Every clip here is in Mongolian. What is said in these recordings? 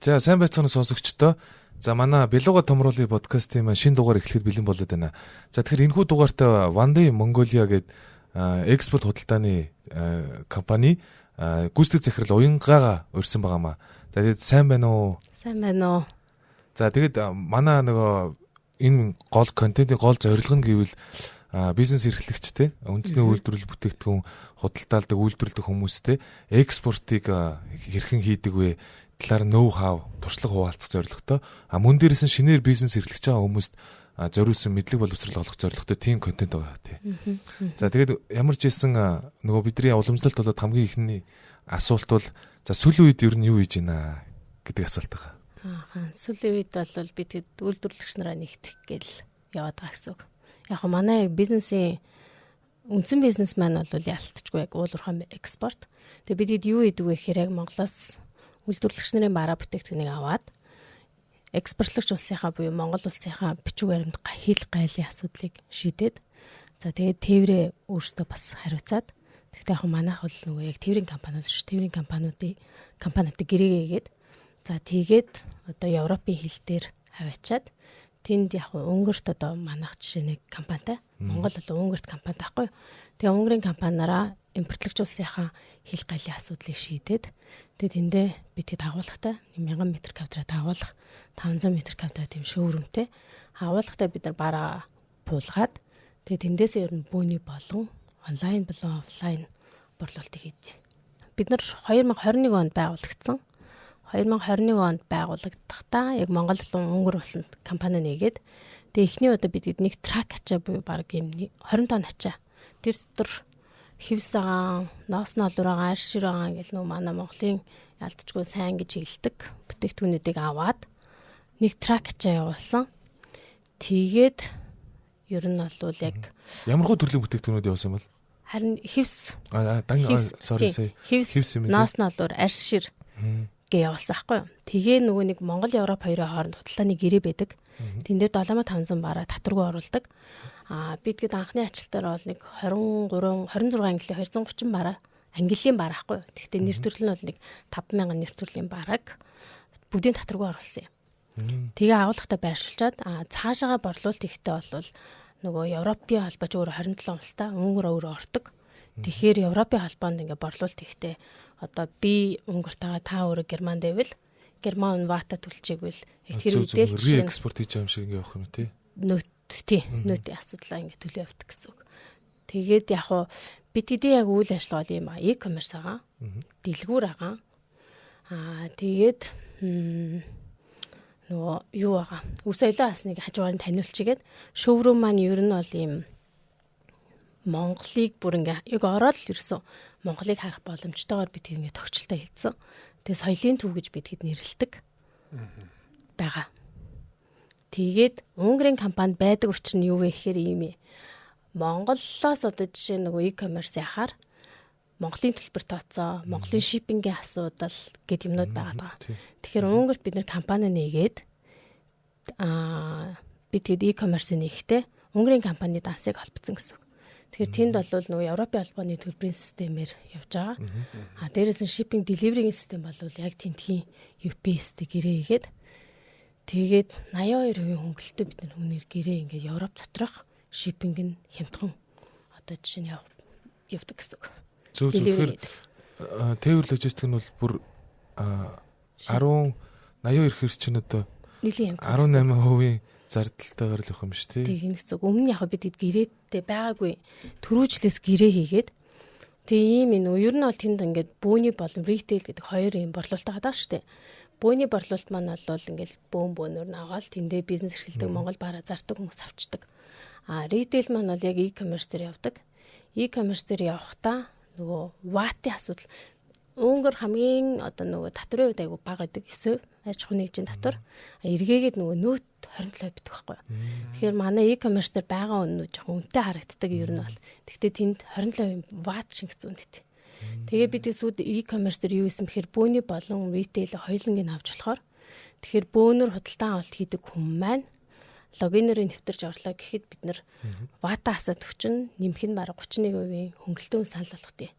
За сайн байцгаана сонсогчдоо. За манай Белуга томруулын подкастын маань шинэ дугаар эхлэхэд бэлэн болоод байна. За тэгэхээр энэхүү дугаартай Ванди Монголиа гээд экспорт худалдааны компани гүйцэтгэх захирал Уянгага урьсан байгаамаа. За тэгээд сайн байна уу? Сайн байна уу. За тэгээд манай нөгөө энэ гол контентын гол зорилго нь гэвэл бизнес эрхлэгчтэй үндэсний үйлдвэрлэл бүтээгдэхүүн худалдаалдаг үйлдвэрлэдэг хүмүүстэй экспортыг хэрхэн хийдэг вэ? Талаар ноу хав туршлага хуваалцах зорилготой мөн дээрээс нь шинээр бизнес эрхлэж байгаа хүмүүст зориулсан мэдлэг боловсрол олох зорилготой тийм контент байгаа тийм. За тэгээд ямар ч байсан нөгөө бидний уламжлалт болоод хамгийн ихний асуулт бол за сүүлийн үед ер нь юу хийж байна гэдэг асуулт байгаа. Сүүлийн үед бол бид үйлдвэрлэгч нараа нэгтгэх гээл яваад байгаа гэсэн үг. Яг манай бизнесийн үндсэн бизнес маань бол ялтчгүй яг уулуурхай экспорт. Тэгээд бид юу хийдэг вэ гэхээр яг Монголоос үйлдвэрлэгч нарын бараа бүтээгдэхүүнийг аваад экспортлогч улсынхаа буюу Монгол улсынхаа бичиг баримт хил гайлын асуудлыг шийдээд за тэгээд тээврээ өөрсдөө бас хариуцаад тэгтээ яг манайх бол нөгөө яг тээврийн компаниуд шүү. Тээврийн компаниудыг гэрээгээд за тэгээд одоо Европын хил дээр хаваачаад тэнд яг Унгарт одоо манайх жишээ нэг компанитай Монгол бол Унгарт компани таахгүй. Тэгээ Унгарын компаниараа импортлогч улсынхаа хил гайлын асуудлыг шийдээд тэгээд тэндээ бид хэд агуулгатай 1000 м2 агуулга 500 м2 тийм шөөрөмтэй агуулгатай бид нар бараа буулгаад тэгээд тэндээсээ ер нь бөөний болон онлайн болон офлайн борлуулалтыг хийж. Бид нар 2021 онд байгуулагдсан. 2021 онд байгуулагдахдаа яг Монгол болон Унгар улсанд компани нээгээд тэгээд эхний удаа бид нэг трак ачаа буюу баг юм 20 тонн ачаа тэр дотор хивс агаан, ноос ноолор агаан, аршир агаан гэл нөө манай Монголын ялдчгүй сайн гэж хэлдэг бүтээгдэхүүнүүдийг аваад нэг трак ачаа явуулсан. Тэгээд ер нь бол яг ямар хөө төрлийн бүтээгдэхүүнүүд явуулсан бол харин хивс хивс ноос ноолор аршир гээ явуулсан байхгүй юу. Тэгээ нөгөө нэг Монгол Европ хоёрын хооронд худалдааны гэрээ байдаг. Тэн дээр 7500 бараа татваргүй оруулдаг. Бид гээд анхны ачлалтаар бол нэг 26 англи 230 бараа английн бараа ахгүй. Гэхдээ нэр төрөл нь бол нэг 5000 нэр төрлийн барааг бүгдийн татваргүй оруулсан юм. Тэгээ агуулгатай байршуулчаад цаашаага борлуулалт ихтэй бол нөгөө Европын холбооч өөр 27 улстай Унгар өөрөө ордог. Тэгэхээр Европын холбоонд ингээ борлуулалт ихтэй одоо би Унгартайгаа та өөрөө Германд байвал Герман вата төлчихвэл тэр үедээ л чинь экспорт хийж байгаа юм шиг ингээ явах юм тий. Нөтийн асуудлаа ингээ төлөө явдаг гэсэн үг. Тэгээд яг уу бид хэдий яг үйл ажиллагаа юм e-commerce байгаа. Дэлгүүр байгаа. Тэгээд нөгөө юу байгаа. Үс соёлын хасныг хажуугаар нь таниулчихгээд шоурум маань ер нь бол ийм Монголыг бүр ингээ яг ороод л ерөөсөө Монголыг харах боломжтойгоор бид ингээ тогтчлолтой хэлсэн. Тэгээ соёлын төв гэж бид хэд нэрлэдэг байгаа. Тэгээд Унгарын компанид байдаг учир нь юу вэ гэхээр ийм ээ. Монголоос одоо жишээ нөгөө e-commerce яхаар Монголын төлбөр тооцоо, Монголын шиппингийн асуудал гэд юмнууд байгаа. Тэгэхээр Унгарт бид нэр компани нээгээд бид хэд e-commerce нээхдээ Унгарын компани дансыг холбоцсон гэсэн. Тэгэхээр тэнд бол нөгөө Европын холбооны төлбөрийн системээр явж байгаа. Дээрээс нь shipping delivery-ийн систем бол яг тентхийн UPS-тэй гэрээгээд тэгээд 82% хөнгөлөлтөд бид нар хүнээр гэрээ ингээд Европ доторх shipping нь хямдхан одоо жишээ нь явдаг гэсэн үг. Зөв тэгэхээр тээвэр логистик нь бол бүр 82 хэрчэн одоо нэлийн 18% зардалтайгаар л явах юм шүү дээ. Тийм нэг зүг. Өмнө яг бид гэрээтэй байгаагүй төрүүжлээс гэрээ хийгээд тийм энэ ер нь бол тэнд ингээд бөөний болон retail гэдэг хоёр юм борлуулалт байгаа шүү дээ. Бөөний борлуулалт маань бол ингээд бөөнөр нь аваад тэндээ бизнес эрхэлдэг Монгол бараа зардаг хүмүүс авчдаг. Retail маань бол яг e-commerce дээр явдаг. E-commerce дээр явахдаа нөгөө ватын асуудал Унгар хамгийн одоо нөгөө татврын үед айгу бага гэдэг 9% аж ахуйн нэгжийн татвар. Эргээгээд нөгөө нөөт 27% битэх байхгүй. Тэгэхээр манай e-commerce дээр байгаа үнүүд жоохон үнэтэй харагддаг ер нь бол. Гэхдээ тэнд 27% ват шингэсэн үнэтэй. Тэгээ бид сүүд e-commerce дээр юу хийсэн бэхээр бөөний болон retail хоёулангийн авч болохоор тэгэхээр бөөнөр худалдан авалт хийдэг хүмүүс маань логинерыг нэвтэрч орлоо гэхэд бид нар вата асаад өчн нэмэх нь бараг 31% хөнгөлтөө санал болгох тий.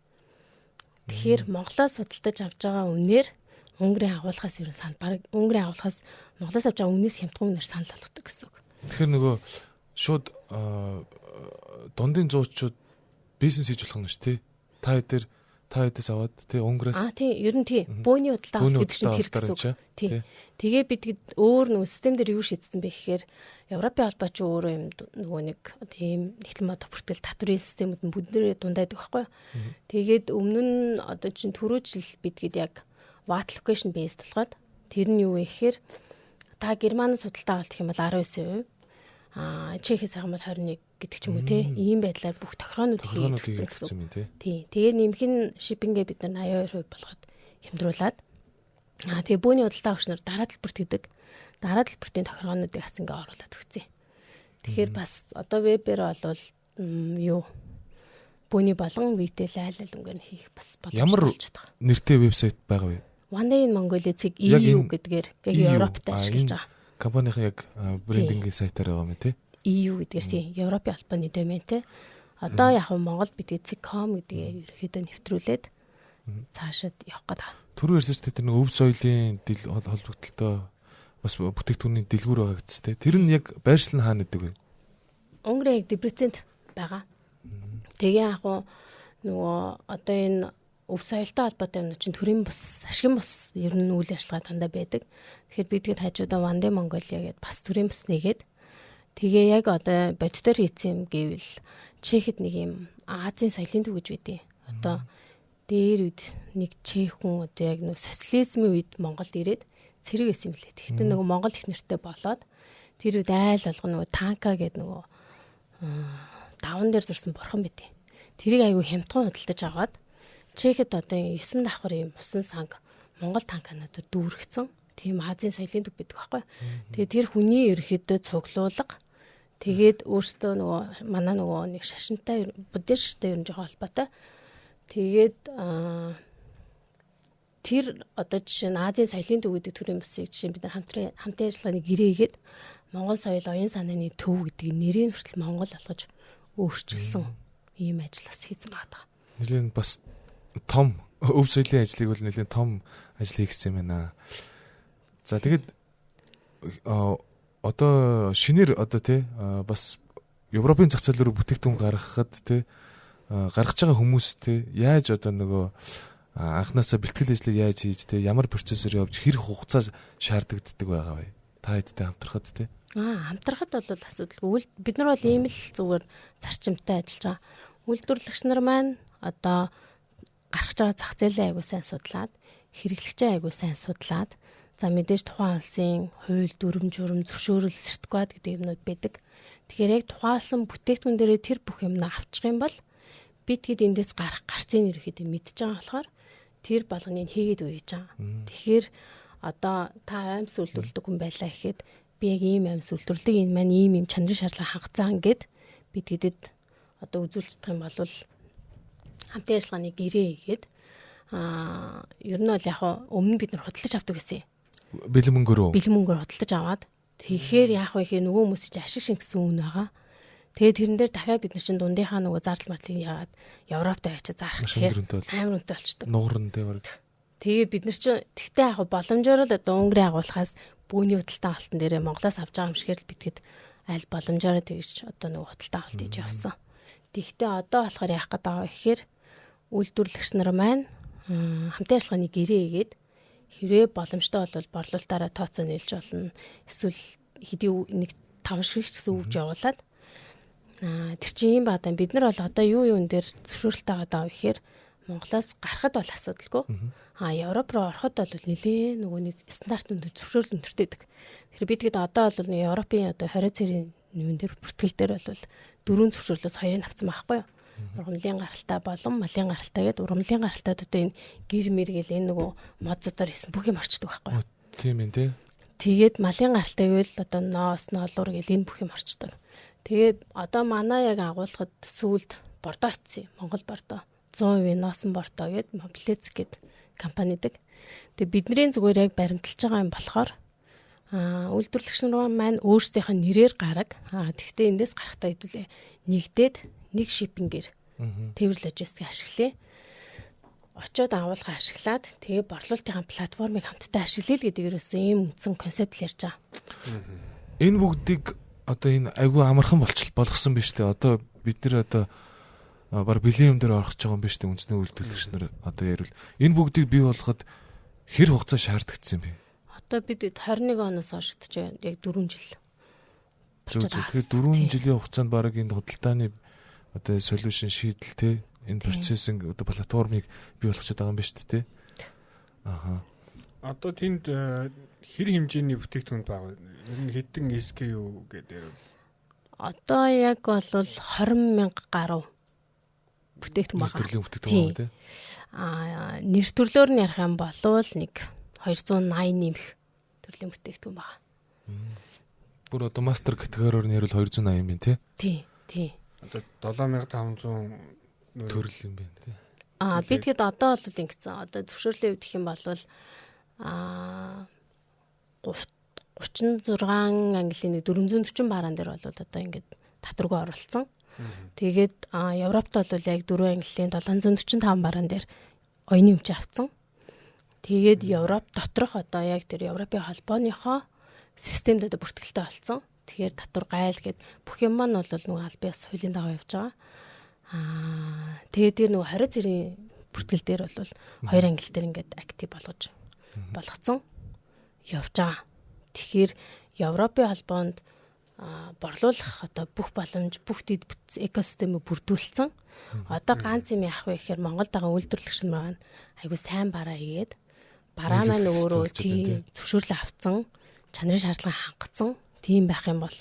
Тэгэхээр Монголоос судалдаж авч байгаа үнээр Өнгөрийн агуулгаас ер нь санал баг өнгөрийн агуулгаас Монголоос авч байгаа үнээс хямдхан үнээр санал болгодог гэсэн үг. Тэгэхээр нөгөө шууд дундын зуучууд бизнес хийж болох нь ш тий. Та хэдээс аваад тий өнгөрөөс тий ер нь тий бөөний худалдаа авах гэдэг чинь тэр гэсэн үг. Тий. Тэгээ бид өөр нөгөө систем дээр юу шийдсэн бэ гэхээр Европын албаа чи өөрөө юм нөгөө нэг тийм нэхлэн мод бүртгэл татврын системүүд нь бүднэрээ дундайдаг байхгүй. Тэгээд өмнө нь одоо чин түрүү жил бидгээд яг VAT location based болгоод тэр нь юу вэ гэхээр та Германаас худалдаа авалт гэх юм бол 19%, Чехээс авах юм бол 21 гэдэг ч юм уу те. Ийм байдлаар бүх тохироонууд хийгдсэн юм тий. Тэгээд нэмэх нь шипингээ бид нар 82% болгоод хямдруулад тэгээ бөөний худалдаа авагч нар дараа талбарт гэдэг дараа талбартын тохироонуудыг бас ингээ оруулаад өгцөө. Тэгэхээр бас одоо вебээр болвол юу бөөний болон retail айл өнгөөр хийх бас боломжтой болж байгаа. Нэртэй вебсайт байгаа вэ? One Day in Mongolia цэг EU гэдгээр яг Европтой ашиглаж байгаа. Компанийн яг брендингийн сайтаар байгаа юм тий. EU гэдгээр тий Европын албаны доментэй. Одоо яг Монголд бидний цэг.com гэдгийг ерөөхдөө нэвтрүүлээд цаашаад явах гэдэг. Түрүү ярьсан ч тэр нэг өв соёлын холбогдлолтой бас бүтээгдэхүүний дэлгүүр байгаа гэжтэй. Тэр нь яг байршил нь хаана гэдэг вэ? Өнгөрөө яг Дебреценд байгаа. Тэгээ яг нөгөө одоо энэ өв соёлтой холбоотой юм чинь төрийн бус, ашигын бус ер нь үйл ажиллагаа дандаа байдаг. Тэгэхээр бидгээд хажуудаа One Day Mongolia гэдээ бас төрийн бус нэгээд тэгээ яг одоо бодитоор хийсэн юм гэвэл Чехэд нэг юм Азийн соёлын төв гэж байдیں۔ Одоо дээр үед нэг чех хүн одоо яг нэг социализмын үед Монголд ирээд цэрэг байсан юм лээ. Тэгэхдээ нөгөө Монгол их нэртэй болоод тэр үед айл алга нөгөө танка гэдэг нөгөө даван дээр зурсан бурхан байдیں۔ Тэрийг айгүй хямдхан худалдаж аваад Чехэд одоо 9 давхар юм усан санг Монгол танкануудад дүүргэсэн. Тийм Азийн соёлын төв байдаг байхгүй. Тэгээ тэр хүний ерөөхдөө цуглуулга тэгээд өөртөө нөгөө манай нөгөө нэг шашинтай буддисттай ер нь жоохон холбоотой. Тэгээд тэр одоо жишээ нь Азийн соёлын төв гэдэг төрлийн бүсийг жишээ бид нар хамтын ажиллагааны гэрээгээд Монгол соёл оюун санааны төв гэдэг нэрийг хүртэл Монгол болгож өөрчилсөн ийм ажил бас хийсэн байгаа. Нэлийн бас том өв соёлын ажлыг бол нэлийн том ажил хийгсэн юм байна. За тэгээд одоо шинээр одоо тий бас Европын зах зээл рүү бүтээгдэхүүн гаргахад тий гаргаж байгаа хүмүүс тий яаж одоо нөгөө анханасаа бэлтгэл ажлыг яаж хийж тий ямар процессор явж хэрэг хугацаа шаардагддаг байгаа вэ? Та хэдтэй хамтрахад тий? Хамтрахад бол асуудалгүй. Бид нар бол ийм л зүгээр зарчимтай ажиллаж байгаа. Үйлдвэрлэгч нар маань одоо гаргаж байгаа зах зээлээ айгуу сайн судлаад, хэрэглэгчээ айгуу сайн судлаад, за мэдээж тухайн улсын хууль, дүрм журм, зөвшөөрөл, сертификат гэдэг юмнууд байдаг. Тэгэхээр яг тухайлсан бүтээгдэхүүн дээрээ тэр бүх юмнаа авчих юм бол бид хэд эндээс гарцын ерөөхдөө мэдж байгаа болохоор тэр болгоныг хийгээд үйж байгаа. Тэгэхээр одоо та аймс үйлдвэрлэдэг хүн байлаа гэхэд би яг ийм аймс үйлдвэрлэдэг энэ маань ийм чанарын шаардлага хангацсан гэд бид хэдэд одоо үзүүлчих юм бол хамтын ажиллагааны гэрээ хийгээд ер нь бол яг өмнө бид нар худалдаж авдаг гэсэн. Бэлэн мөнгөөр худалдаж аваад тэгэхээр яг ихэ нөгөө хүмүүс чинь ашиг шингэсэн үн байгаа. Тэгээд тэрэн дээр дахиад бид нар чинь дундынхаа нөгөө зардал матлыг яагаад Европт авчиж зарах гэхээр амар үнэтэй болчдөг. Нуурнтэй бараг. Тэгээ бид нар чинь тэгтээ яг боломжоор л одоо Өнгөрийн агуулгаас бөөний худалдаа авалтан дээрээ Монголоос авч байгаа юм шигээр л битгэд аль боломжоор тэгж одоо нөгөө худалдаа авалт хийж явсан. Тэгтээ одоо болохоор яах гээд байгаа вэ гэхээр үйлдвэрлэгч нар маань хамтын ажиллагааны гэрээ хийгээд хэрэг боломжтой бол борлуулалтаараа тооцоо нээлж болно. Эсвэл хэдий нэг 5 ширхэгч гэсэн үг явуулаад тэр чинь юм бадан бид нар бол одоо юун дээр зөвшөөрлөлтэй байгаа гэхээр Монголоос гарахад бол асуудалгүй. Европ руу ороход бол нэлээ нөгөө нэг стандарт өндөр зөвшөөрөл өндөртэйдэг. Тэгэхээр бидгээд одоо бол Европын одоо 20 цэрийн юун дээр бүртгэл дээр бол 4 зөвшөөрлөөс 2-ыг авсан байхгүй юу? Ургамлын гаралтай болон малын гаралтай гэдэг ургамлын гаралтайд одоо энэ гэр мэр гэл энэ нөгөө модзодоор хийсэн бүх юм орчдөг байхгүй юу? Тийм ээ тий. Тэгээд малын гаралтай гэвэл одоо ноос, ноолуур гэл энэ бүх юм орчдөг. Тэгээд одоо манай яг агуулгад сүүлд бордоо очсон юм. Монгол бордоо 100% носон бордоо гэдэг Моблец гэдэг компанидаг. Тэгээд бидний зүгээр яг баримталж байгаа юм болохоор үйлдвэрлэгч нар маань өөрсдийнхөө нэрээр гараг. Тэгвэл эндээс гарахтаа хэдүүлээ нэгдээд нэг шипингээр тээвэр логистик ашиглая. очоод агуулга ашиглаад тэгээ борлуулалтын платформыг хамтдаа ашиглая л гэдэг ерөөсөө ийм үндсэн концепт л ярьж байгаа. Энэ бүгдийг одоо энэ айгүй амархан болгосон биз дээ. Одоо бид нэр одоо баг бэлэн юм дээр орох гэж байгаа юм биш үү үндэсний үйлдвэрлэгч нар одоо ярил. Энэ бүгдийг бий болгоход хэр хугацаа шаардагдсан юм бэ? Одоо бид 21 оноос хойш яг 4 жил. Тэгэхээр 4 жилийн хугацаанд баг энэ худалдааны одоо солиушн шийдэл те энэ процессинг одоо платформыг бий болгож байгаа юм биш үү те? Аха. Одоо тэнд хэр хэмжээний бүтээгдэхүүн байгаа вэ? Ер нь хэдэн SKU гэдэг. Одоо яг бол 20,000 гаруй бүтээгдэхүүн байгаа. Төрлийн бүтээгдэхүүн байгаа тийм. Нэр төрлөөр нь ярих юм бол нэг 280 нэмэх төрлийн бүтээгдэхүүн байгаа. Бүр одоо мастер категориор нь ярил 280 юм тий. Тий. Одоо 7500 төрөл юм байна тий. Би тэгэд одоо бол ингэсэн. Одоо зөвшөөрлийн үед гэх юм бол 36 английн 440 бараан дээр бол одоо ингээд татваргүй оролцсон. Тэгээд Европт бол яг 4 английн 745 бараан дээр оюуны өмч авцсан. Тэгээд Европ доторх одоо яг тэр Европын холбооныхоо системд одоо бүртгэлтэй болсон. Тэгэхээр татвар гайл гэд бүх юм маань бол нөгөө аль биес хуулийн дагуу явж байгаа. Тэгээд тэр нөгөө 20 цэрийн бүртгэл дээр бол 2 ангил дээр ингээд актив болгоцсон явж байгаа. Тэгэхээр Европын холбоонд борлуулах одоо бүх боломж бүх дэд экосистемийг бүрдүүлсэн. Одоо ганц юм яах вэ гэхээр Монголд байгаа үйлдвэрлэгч нар айгу сайн бараа хийгээд бараа маань өөрөө тийм зөвшөөрлөө авцсан, чанарын шаардлага хангацсан тийм байх юм бол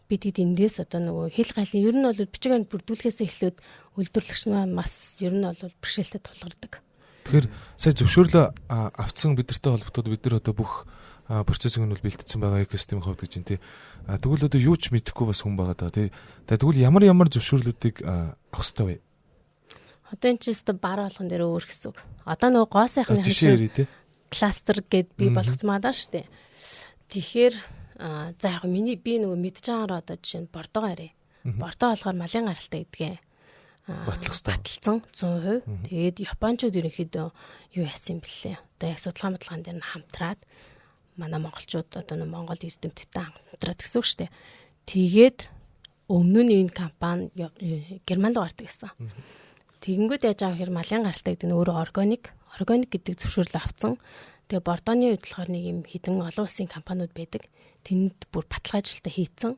бид эндээс одоо нөгөө хил гайлын ер нь бол бичиг баримт бүрдүүлэхээс эхлээд үйлдвэрлэгч маань бас ер нь бол бэрхшээлтэй тулгардаг. Тэгэхээр сая зөвшөөрлөө авцсан бидэртэй холбогдоод бид нар одоо бүх процессыг нь бол бэлтгэсэн байгаа экосистемийн хувьд гэж байна тий. Тэгвэл одоо юу ч мэдэхгүй бас хүн байгаа даа тий. Тэгвэл ямар зөвшөөрлүүдийг авах хэрэгтэй вэ? Одоо энэ ч гэсэн бар болгон дээр өөр гэсэн үг. Одоо нөгөө гоо сайхны хэмжээ кластер гэд би болгоцсон байгаа шүү дээ. Тэгэхээр за яг би нөгөө мэдж байгаагаар одоо жишээ нь бордоо арай. Бордоо болохоор малын гаралтай гэдгээ баталсан 100%. Тэгээд японочдод ерөнхийдөө юу яасан бэлээ. Одоо яг судалгаа бодлогын дээр нь хамтраад манай монголчууд одоо Монгол эрдэмтдтэй хамтраад гэсэн үг шүү дээ. Тэгээд өмнө нь энэ компани Германд гардаг гэсэн. Тэгэнгүүт яаж аах хэр малын гаралтай гэдэг нь өөрөө органик гэдэг зөвшөөрлөө авсан. Тэгээ бордооны үед болохоор нэг юм хідэн олон улсын компаниуд байдаг. Тэнд бүр баталгаа ажилтаа хийцэн.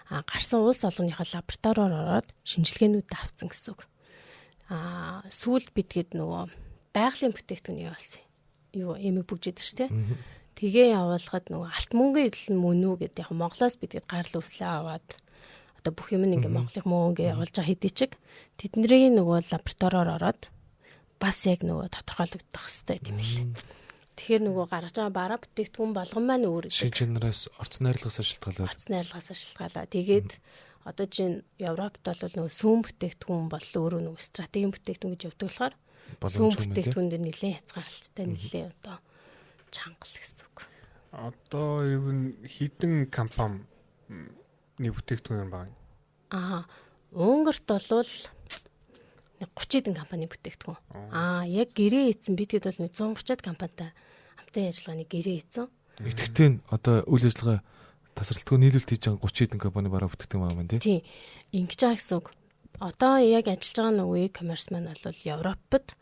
Гарсан улс олонныхоо лабораториор ороод шинжилгээнүүд авсан гэсэн үг. Сүүлд бидгээд нөгөө байгалийн бүтээгдэхүүн явуулсан. Эмэг бүгжээд шүү дээ. Тэгээ явуулахад нөгөө алт мөнгөний эдэл нь мөн үү гэдэг яг Монголоос бидгээд гарал үүслээ аваад одоо бүх юм ингээ Монголын мөнгө явуулж байгаа хэдий чиг тэдний нөгөө лабораториор ороод бас яг нөгөө тодорхойлогдох хэрэгтэй тийм ээ. Тэгэхээр нөгөө гаргаж байгаа бараа бүтээгдэхүүн болгон маань өөр. Шин чанараас орц найрлагаас ашиглалаа. Тэгээд одоо чинь Европт бол нөгөө сүүн бүтээгдэхүүн бол өөрөө нөгөө стратегийн бүтээгдэхүүн гэж явдаг болохоор сүүн бүтээгдэхүүн дээр нэлээд хязгаарлалттай нэлээд одоо чангал гэсэн үг. Одоо юу хідэн компани бүтээгдэхүүн байна. Унгарт бол 30 хэдэн компани бүтээгдэхүүн. Яг гэрээ хийсэн бидэд бол 130-аад компанитай хамтын ажиллагааны гэрээ хийсэн. Итгэвчтэй одоо үйл ажиллагаа тасралтгүй нийлүүлэлт хийж байгаа 30 хэдэн компани бараа бүтээгдэхүүн байгаа юм тий. Ингэж байгаа гэсэн үг. Одоо яг ажиллаж байгаа нөгөө e-commerce маань бол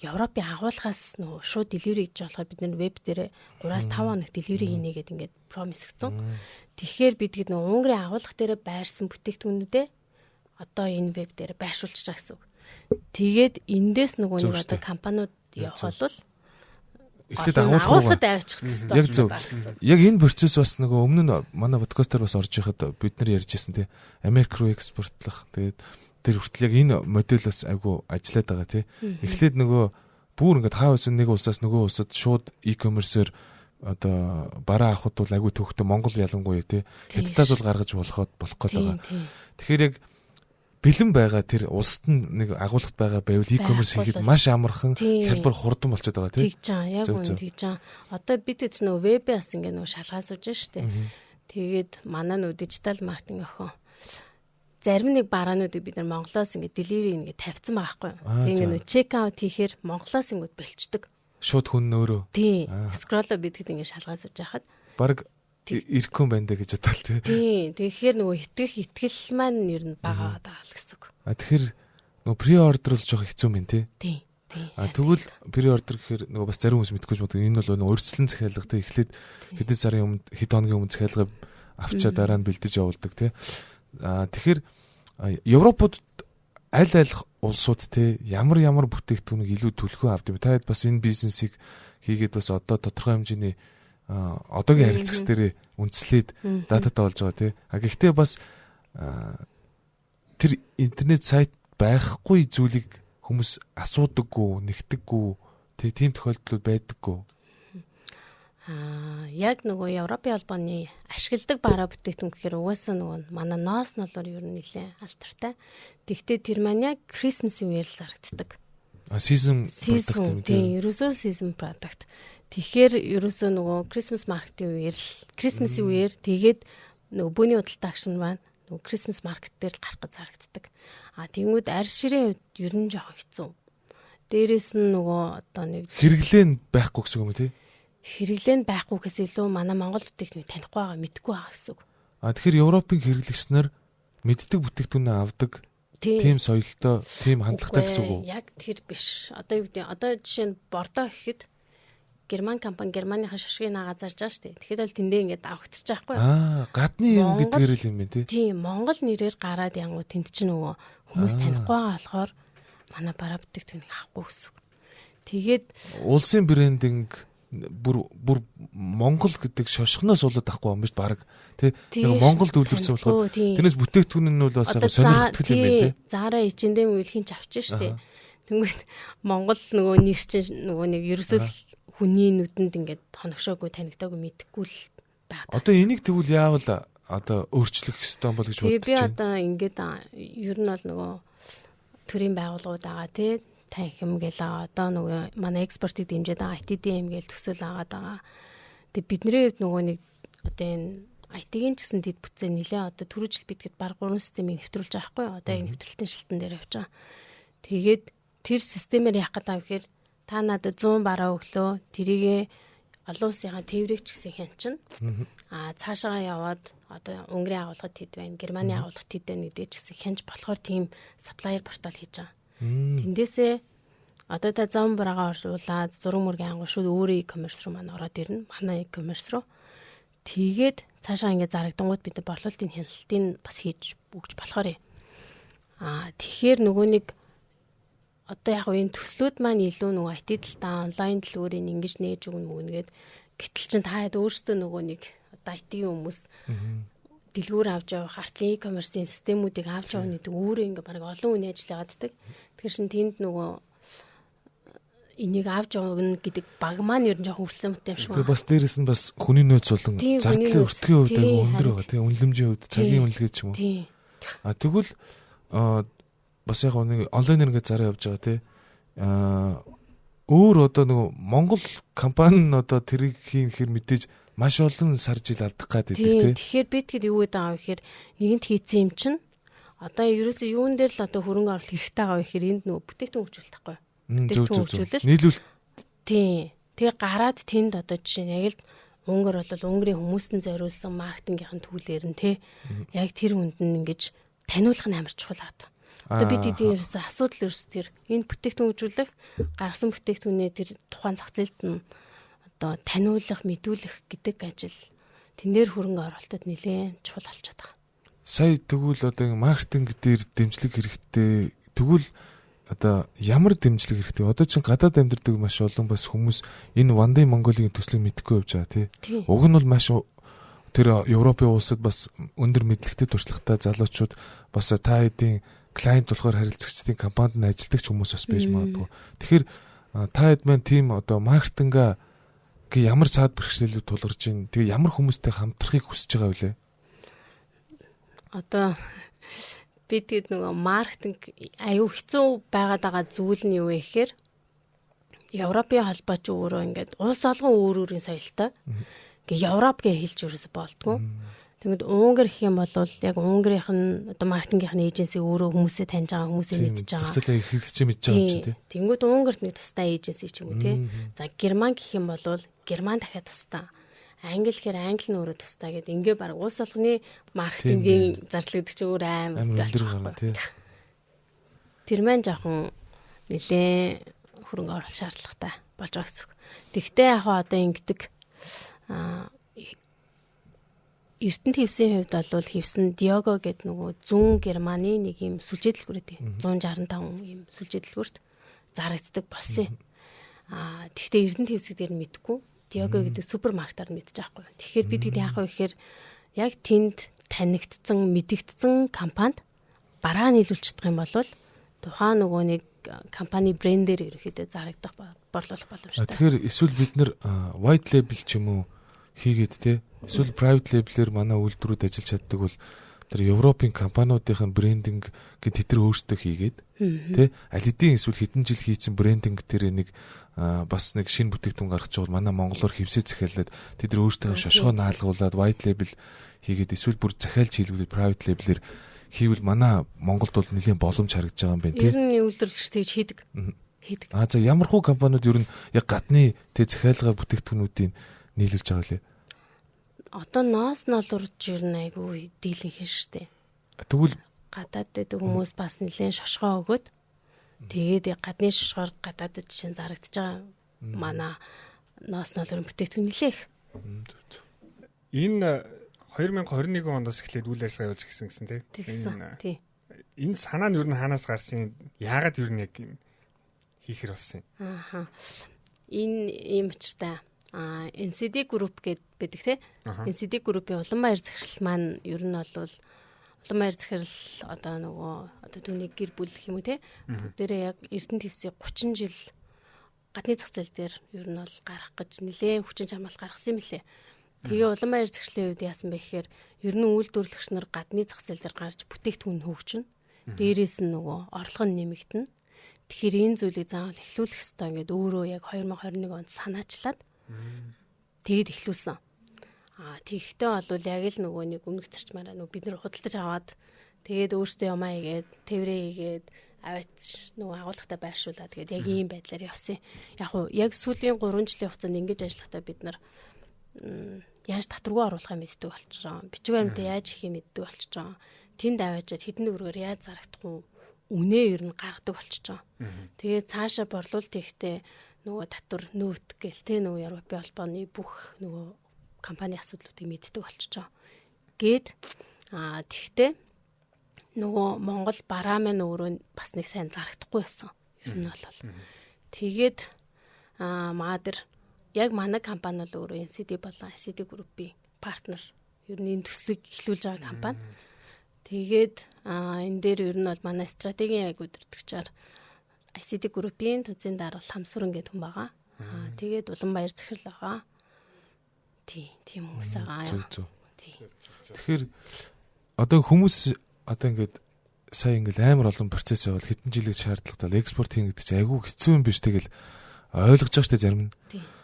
Европын агуулгаас нөгөө шууд delivery хийж болохоор бид нэр веб дээр 3-5 хоног delivery хийнэ гэдэг ингээд promise өгсөн. Тэгэхээр бид нөгөө Унгарын агуулга дээр байрсан бүтээгдэхүүнүүдээ одоо энэ веб дээр байршуулж байгаа гэсэн үг. Тэгээд эндээс нөгөө нэг одоо компаниуд явах бол эхлээд агуулгад авчихсан. Яг зөв. Яг энэ процесс бас нөгөө өмнө нь манай подкастаар бас орж ирэхэд бид нар ярьж ирсэн тий. Америк руу экспортлох. Тэгээд тэр хүртэл яг энэ модель бас айгу ажиллаад байгаа тий. Эхлээд нөгөө бүр ингээд хаасан нэг улсаас нөгөө улсад шууд e-commerce-ээр одоо бараа авахд бол айгу төвхтө Монгол ялангуяа тий. Хятадаас бол гаргаж болох гээд байгаа. Тэгэхээр яг бэлэн байгаа тэр улсад нэг агуулгад байгаа байвал e-commerce хийхэд маш амархан хялбар хурдан болчиход байгаа тий. Тэгж байгаа. Яг үнэ тэгж байгаа. Одоо бид ч нөгөө вебээс ингээд нөгөө шалгаас сууж штэ. Тэгээд манай нөгөө дижитал маркетинг охин зарим нэг бараануудыг бид нар Монголоос ингээд delivery ингээд тавьсан байгаа байхгүй. Аа, Тэгээ за. ингээд check out хийхээр Монголоос ингээд болчдөг. Шууд хүн нөөрөө. Тий. Аа. Scroll бидэд ингээд шалгаж сууж байхад Бараг ирэхгүй байна даа гэж бодлоо тий. тий. Тэгэхээр нөгөө итгэл маань ер нь бага байгаа л гэсэн үг. Тэгэхээр нөгөө pre-order бол жоох хэцүү мэн тий. Тий. Тий. Тэгвэл pre-order гэхээр нөгөө бас зарим хүмүүс мэдгүй ч бодог. Энэ бол нөгөө урьдчилан захиалга тий. Эхлээд хэдэн сарын өмнө хэд хоногийн өмнө захиалга авчаа дараа нь бэлдэж явуулдаг тий. Тэгэхээр Европод аль улсууд те ямар бүтээгдэхүүнийг илүү төлхөө авд юм. Та хэд бас энэ бизнесийг хийгээд бас одоо тодорхой хэмжээний одоогийн харилцагч дээр үндэслээд дататай болж байгаа те. Гэхдээ бас тэр интернет сайт байхгүй зүйлийг хүмүүс асуудаггүй, нэгтэггүй те тийм тохиолдол байдаггүй. Яг нөгөө Европын холбооны ашигладаг бараа бүтээгдэхүүн гэхээр угаасаа нөгөө манай ноос нолоор ер нь нэлээд алдартай. Тэгвэл тэр маань яг Christmas-ийн үеэр л зарагддаг. Season тийм, ерөөсөө season product. Тэгэхээр ерөөсөө нөгөө Christmas market-ийн үеэр л Christmas-ийн үеэр тэгээд нөгөө бөөний худалдаагч маань нөгөө Christmas market дээр л гарах гэж зарагддаг. Тэнгүүд арьс ширээ ер нь жоох хэцүү. Дээрээс нь нөгөө одоо нэг хэрэглэн байхгүй гэсэн юм тий. Хэрэглэн байхгүйгээс илүү манай Монгол бүтээгдэхүүнийг танихгүй байгаа, мэдгүй байгаа гэсэн үг. Тэгэхээр Европын хэрэглэгч нар мэддэг бүтээгдэхүүнээ авдаг. Тийм соёлтой, тийм хандлагатай гэсэн үг үү? Яг тэр биш. Одоо юу гэдэг одоо жишээ нь Бордо гэхэд Герман компани Германыхаа шашгийг наагаа зарж байгаа шүү дээ. Тэгэхэд бол тэндээ ингээд авахтарч байгаа байхгүй. Гадны юм гэдгээр л юм байна тий. Тийм, Монгол нэрээр гараад янгуу тэнд чинь нөгөө хүмүүс танихгүй байгаа болохоор манай бараа бүтээгдэхүүнийг авахгүй гэсэн үг. Тэгээд улсын брендинг бүр Монгол гэдэг шошгоноос болоод авахгүй юм биш баг тий. Яг Монголд үйлдвэрсэн болохоор тэрнээс бүтээгдэхүүн нь бол бас яг сонирхолтой юм байна тий. Заараа ичэндээ үйлхийн ч авчих штэ. Тэгмээд Монгол нөгөө нэр чинь нөгөө нэг ерөөсөө хүний нүдэнд ингээд хоногшоогүй танигдаагүй мэдхгүй л байна. Одоо энийг тэгвэл яавал одоо өөрчлөх ёстой бол гэж бодож байна. Би одоо ингээд ер нь бол нөгөө төрийн байгууллагууд байгаа тий. Танхим гэлээ одоо нөгөө манай экспортыг дэмжиж байгаа ITDM гээл төсөл агаад байгаа. Тэгээ бидний хувьд нөгөө нэг одоо энэ IT-ийн ч гэсэн дэд бүтцээ нэлээ одоо түрүү жил бидэд баг 3 системийг нэвтрүүлж байгаа хгүй. Одоо яг нэвтрэлтийн шилтэн дээр явж байгаа. Тэгээд тэр системээр яах гэдэг вэ гэхээр та надад 100 бараа өглөө тэрийгэ олон улсынхаа тээврийг ч гэсэн хянчин. Цаашаа яваад одоо Унгарын агуулгад хэд байна, Германы агуулгад хэд байна гэдэг ч гэсэн хянж болохоор тийм supplier портал хийж байгаа. Тэндээсээ одоо та зам бараагаа оруулаад зураг мөргийн ангуу шууд өөрөө e-commerce руу маань ороод ирнэ. Манай e-commerce руу. Тэгээд цаашаа ингэ зарагдангууд бид нар борлуулалтын хяналтыг бас хийж өгч болохоор. Тэгэхээр нөгөө нэг одоо яг энэ төслүүд маань илүү нөгөө IT талдаа онлайн дэлгүүрийг ингэж нээж өгнө мөгнгээд гэтэл чин та хэд өөрсдөө нөгөө нэг одоо IT-ийн хүмүүс дэлгүүр авч явах артлын e-commerce-ийн системүүдийг авч явах гэдэг өөрөө ингээ баг олон үний ажиллагаад ддаг. Тэгэхээр шин тэнд нөгөө энийг авч явна гэдэг баг маань ер нь жоохон хүрэлцэн мэт юм шиг байна. Тэгээ бас дээрэс нь бас хүний нөөц болон зардлын өртгийн хувьд айгүй өндөр байгаа тийм үнэлэмжийн хувьд цагийн үнэлгээ ч юм уу. Тэгвэл бас яг нэг онлайнаар ингээ зараа явж байгаа тийм өөр одоо нөгөө Монгол компани нь одоо тэрийг хийхээр мэдээж маш олон сар жил алдах гэдэг тийм. Тэгэхээр би тэгэд юу гэдэг аа гэхээр нэгэнт хийцэн юм чинь одоо ерөөсөө юун дээр л одоо хөрөнгө оруулах хэрэгтэй байгаа вэ гэхээр энд нөгөө бүтээгдэхүүн хөгжүүлэлт тахгүй. Зөв. Нийлүүл. Тийм. Тэгээ гараад тэнд одоо жишээ нь яг л Унгар бол Унгарын хүмүүстэн зориулсан маркетингийн төлөөр нь тий. Яг тэр хүнд нь ингэж таниулах нь амар чухал байгаа. Одоо бид эдийн ерөөсөө асуудал ерөөс тэр энэ бүтээгдэхүүн хөгжүүлэх гаргасан бүтээгдэхүүнээ тэр тухайн зах зээлд нь одоо таниулах, мэдүүлэх гэдэг ажил тэн дээр хөрөнгө оруулалтад нэлээд чухал болчиход байгаа. Сая тэгвэл одоо маркетинг дээр дэмжлэг хэрэгтэй. Тэгвэл одоо ямар дэмжлэг хэрэгтэй? Одоо чинь гадаад амьдардаг маш олон бас хүмүүс энэ Вандын Монголын төслийг мэдэхгүй явж байгаа тий. Уг нь бол маш тэр Европын улсад бас өндөр мэдлэгтэй туршлагатай залуучууд бас та хэдийн клиент болохоор харилцагчдын компанид нь ажилладаг ч хүмүүс бас байж магадгүй. Тэгэхээр та хэд маань тийм одоо маркетинга ямар саад бэрхшээлүүд тулгарч байна? Тэгээ ямар хүмүүстэй хамтрахыг хүсэж байгаа вэ? Одоо бид тэгээд нөгөө маркетинг аюу хэцүү байгаад байгаа зүйл нь юу вэ гэхээр Европын холбоо ч өөрөө ингээд улс олгон өөр өөрийн соёлтой. Ингээ Европ гэж хэлж ерөөсө болдгоо. Тэгмэд Унгар гэх юм бол яг Унгарынх нь одоо маркетингийнх нь эйженси өөрөө хүмүүсээ таньж байгаа, хүмүүсээ мэдж байгаа. Зах зээлээ хэрэглэж мэдж байгаа юм чинь тий. Тэнгүүд Унгарт нэг тустай эйженси ч юм уу тий. За Герман гэх юм бол Герман дахиад тустай. Англи гэхээр англи нь өөрөө тустай гэдэг. Ингээ баг улс болгоны маркетингийн зарчлагдаг чи өөр аим болж байгаа юм. Тэр маань жоохон нэлээ хөрөнгө оруулах шаардлагатай болж байгаа гэсэн үг. Тэгвэл яг одоо ингэдэг Эрдэнэ хевсийн хувьд бол хевсэн Диого гэдэг нөгөө зүүн Германы нэг юм сүлжээдэлгүүр дээ. 165 юм сүлжээдэлгүүрт зарагддаг болсон юм. Тэгвэл Эрдэнэ хевсэг дээр мэдгүй. Диого гэдэг супермаркетаар мэдчих байхгүй. Тэгэхээр бид хэд яах вэ гэхээр яг тэнд танигдсан, мэдэгдсэн компанид бараа нийлүүлчихдэг юм бол тухайн нөгөө нэг компани брендээр ерөөхдөө зарагдах борлуулах боломжтой. Тэгэхээр эсвэл бид нэр white label ч юм уу хийгээд те эсвэл private label-ээр манай үйлдвэрүүд ажиллаж чаддаг бол тэр Европын компаниудын брендинг гэд тэд өөрсдөө хийгээд те аль хэдийн эсвэл хэдэн жил хийсэн брендинг дээр нэг бас нэг шинэ бүтээгдэхүүн гаргаж байгаа бол манай монголоор хевсээ захиалаад тэд өөрсдөө шошгоо наалгуулад white label хийгээд эсвэл бүр захиалж хийлгүүлээд private label-ээр хийвэл манай Монголд бол нэлийн боломж харагдж байгаа юм байна тийм. Ер нь үйлдвэрлэгч тэгж хийдэг. За ямар хуу компаниуд ер нь яг гадны тэ захиалгаар бүтээгдэхүүнүүдийн нийлүүлж байгаа лээ. Одоо ноос налурж ер нь айгүй дийлэнх нь штэ. Тэгвэл гадаад дэд хүмүүс бас нэлийн шошгоо өгөөд тэгээд гадны шошгоор гадаадд жишээ зарагдаж байгаа манай ноос налурын бүтээгдэхүүн нэлээх. Энэ 2021 оноос эхлээд үйл ажиллагаа явуулж гисэн тийм. Энэ санаа нь юу н хаанаас гарсан? Яагаад юу н яг хийхэр болсон юм? Энэ юм учиртай. NCD group гэдэг тийм. NCD group-ийн Улаанбаяр захирал маань ер нь бол Улаанбаяр захирал одоо нөгөө одоо түүний гэр бүл гэх юм уу тийм. Бүгдээрээ яг Эрдэнэ твсийг 30 жил гадны зах зээл дээр ер нь бол гарах гэж нэлээ хүчин чармаалт гаргасан юм лээ. Тэгээ Улаанбаяр захирлын үед яасан бэ гэхээр ер нь үйлдвэрлэгч нар гадны зах зээл дээр гарч бүтээгдэхүүн хөгжинэ. Дээрээс нь нөгөө орлого нь нэмэгдэнэ. Тэгэхээр энэ зүйлийг заавал эхлүүлэх хэрэгтэй ингээд өөрөө яг 2021 онд санаачлаад тэгээд эхлүүлсэн. Тэгэхдээ бол яг л нөгөө нэг өмнөх зарчмаараа нөгөө бид нар худалдаж аваад тэгээд өөртөө ямаа игээд тэврээ игээд аваач нөгөө агуулгатай байршуулаад тэгээд яг ийм байдлаар явсан. Яг сүүлийн 3 жилийн хугацаанд ингэж ажиллахдаа бид нар яаж татваргүй оруулахыг мэддэг болчихж байгаа. Бичиг баримтаа яаж хийхийг мэддэг болчихж байгаа. Тэнд аваачаад хэдэн төгрөгөөр яаж зарагдах уу? Үнээ ер нь гаргадаг болчихж байгаа. Тэгээд цаашаа борлуулалт хийхдээ нөгөө татвар нөөт гэл тэ нөгөө Европын холбооны бүх нөгөө компани асуудлуудыг мэддэг болчихж байгаа. Гээд тэгтээ нөгөө Монгол бараа маань өөрөө бас нэг сайн зарагдахгүй байсан. Ер нь бол. Тэгээд маадэр яг манай компани бол өөрөө NCD болон ICD group-ийн партнер. Ер нь энэ төслийг эхлүүлж байгаа компани. Тэгээд энэ дээр ер нь бол манай стратегийн яг удирдагчаар ICD group-ийн төзийн даргал Хамсуран гэдэг хүн байгаа. Тэгээд Улаанбаяр захирал байгаа. Тийм хүмүүс байгаа. Тэгэхээр одоо хүмүүс одоо ингээд сая ингээд амар олон процесс явал хэдэн жилийн шаардлагатай экспорт хийн гэдэг чинь айгүй хэцүү юм биш тэгэл ойлгож байгаа штэ зарим нь.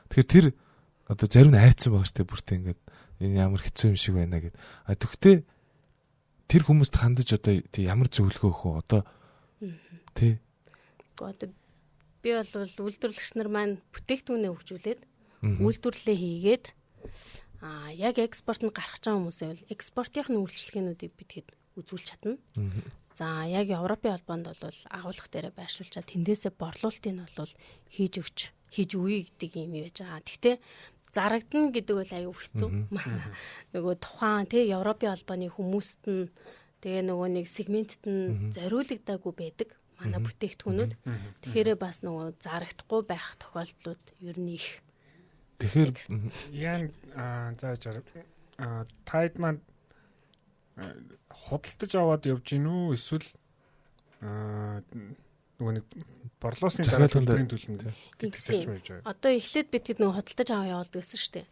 Тэгэхээр тэр одоо зарим нь айцсан байгаа штэ бүртээ ингээд энэ ямар хэцүү юм шиг байна гэд. Тэгвэл тэр хүмүүст хандаж одоо ямар зөвлөгөө өгөх вэ? Одоо тий. Одоо би бол үйлдвэрлэгч нар маань бүтээгдэхүүнээ хөгжүүлээд үйлдвэрлэлээ хийгээд яг экспортод гарах гэж байгаа хүмүүсээ бол экспортын үйлчлэгээнүүдийг бид үзүүлж чадна. За яг Европын холбоонд бол агуулга дээр байршуулчаад тэндээсээ борлуулалтыг нь бол хийж өгье гэдэг юм яаж байгаа. Гэхдээ зарагдана гэдэг бол аюу хэцүү. Нөгөө тухайн тий Европын холбооны хүмүүст нь тэгээ нөгөө нэг сегментэд нь зориулагдаагүй байдаг манай бүтээгдэхүүнүүд. Тэгэхээр бас нөгөө зарагдахгүй байх тохиолдлууд ер нь их. Тэгэхээр яан зааж тайд маань худалдаж аваад явж гин үү эсвэл нөгөө нэг борлуулсны дараа төлбөрийн төлнө гэдэг чинь байж байгаа. Одоо эхлээд бид тэд нөгөө худалдаж аваа явуулдаг гэсэн шүү дээ.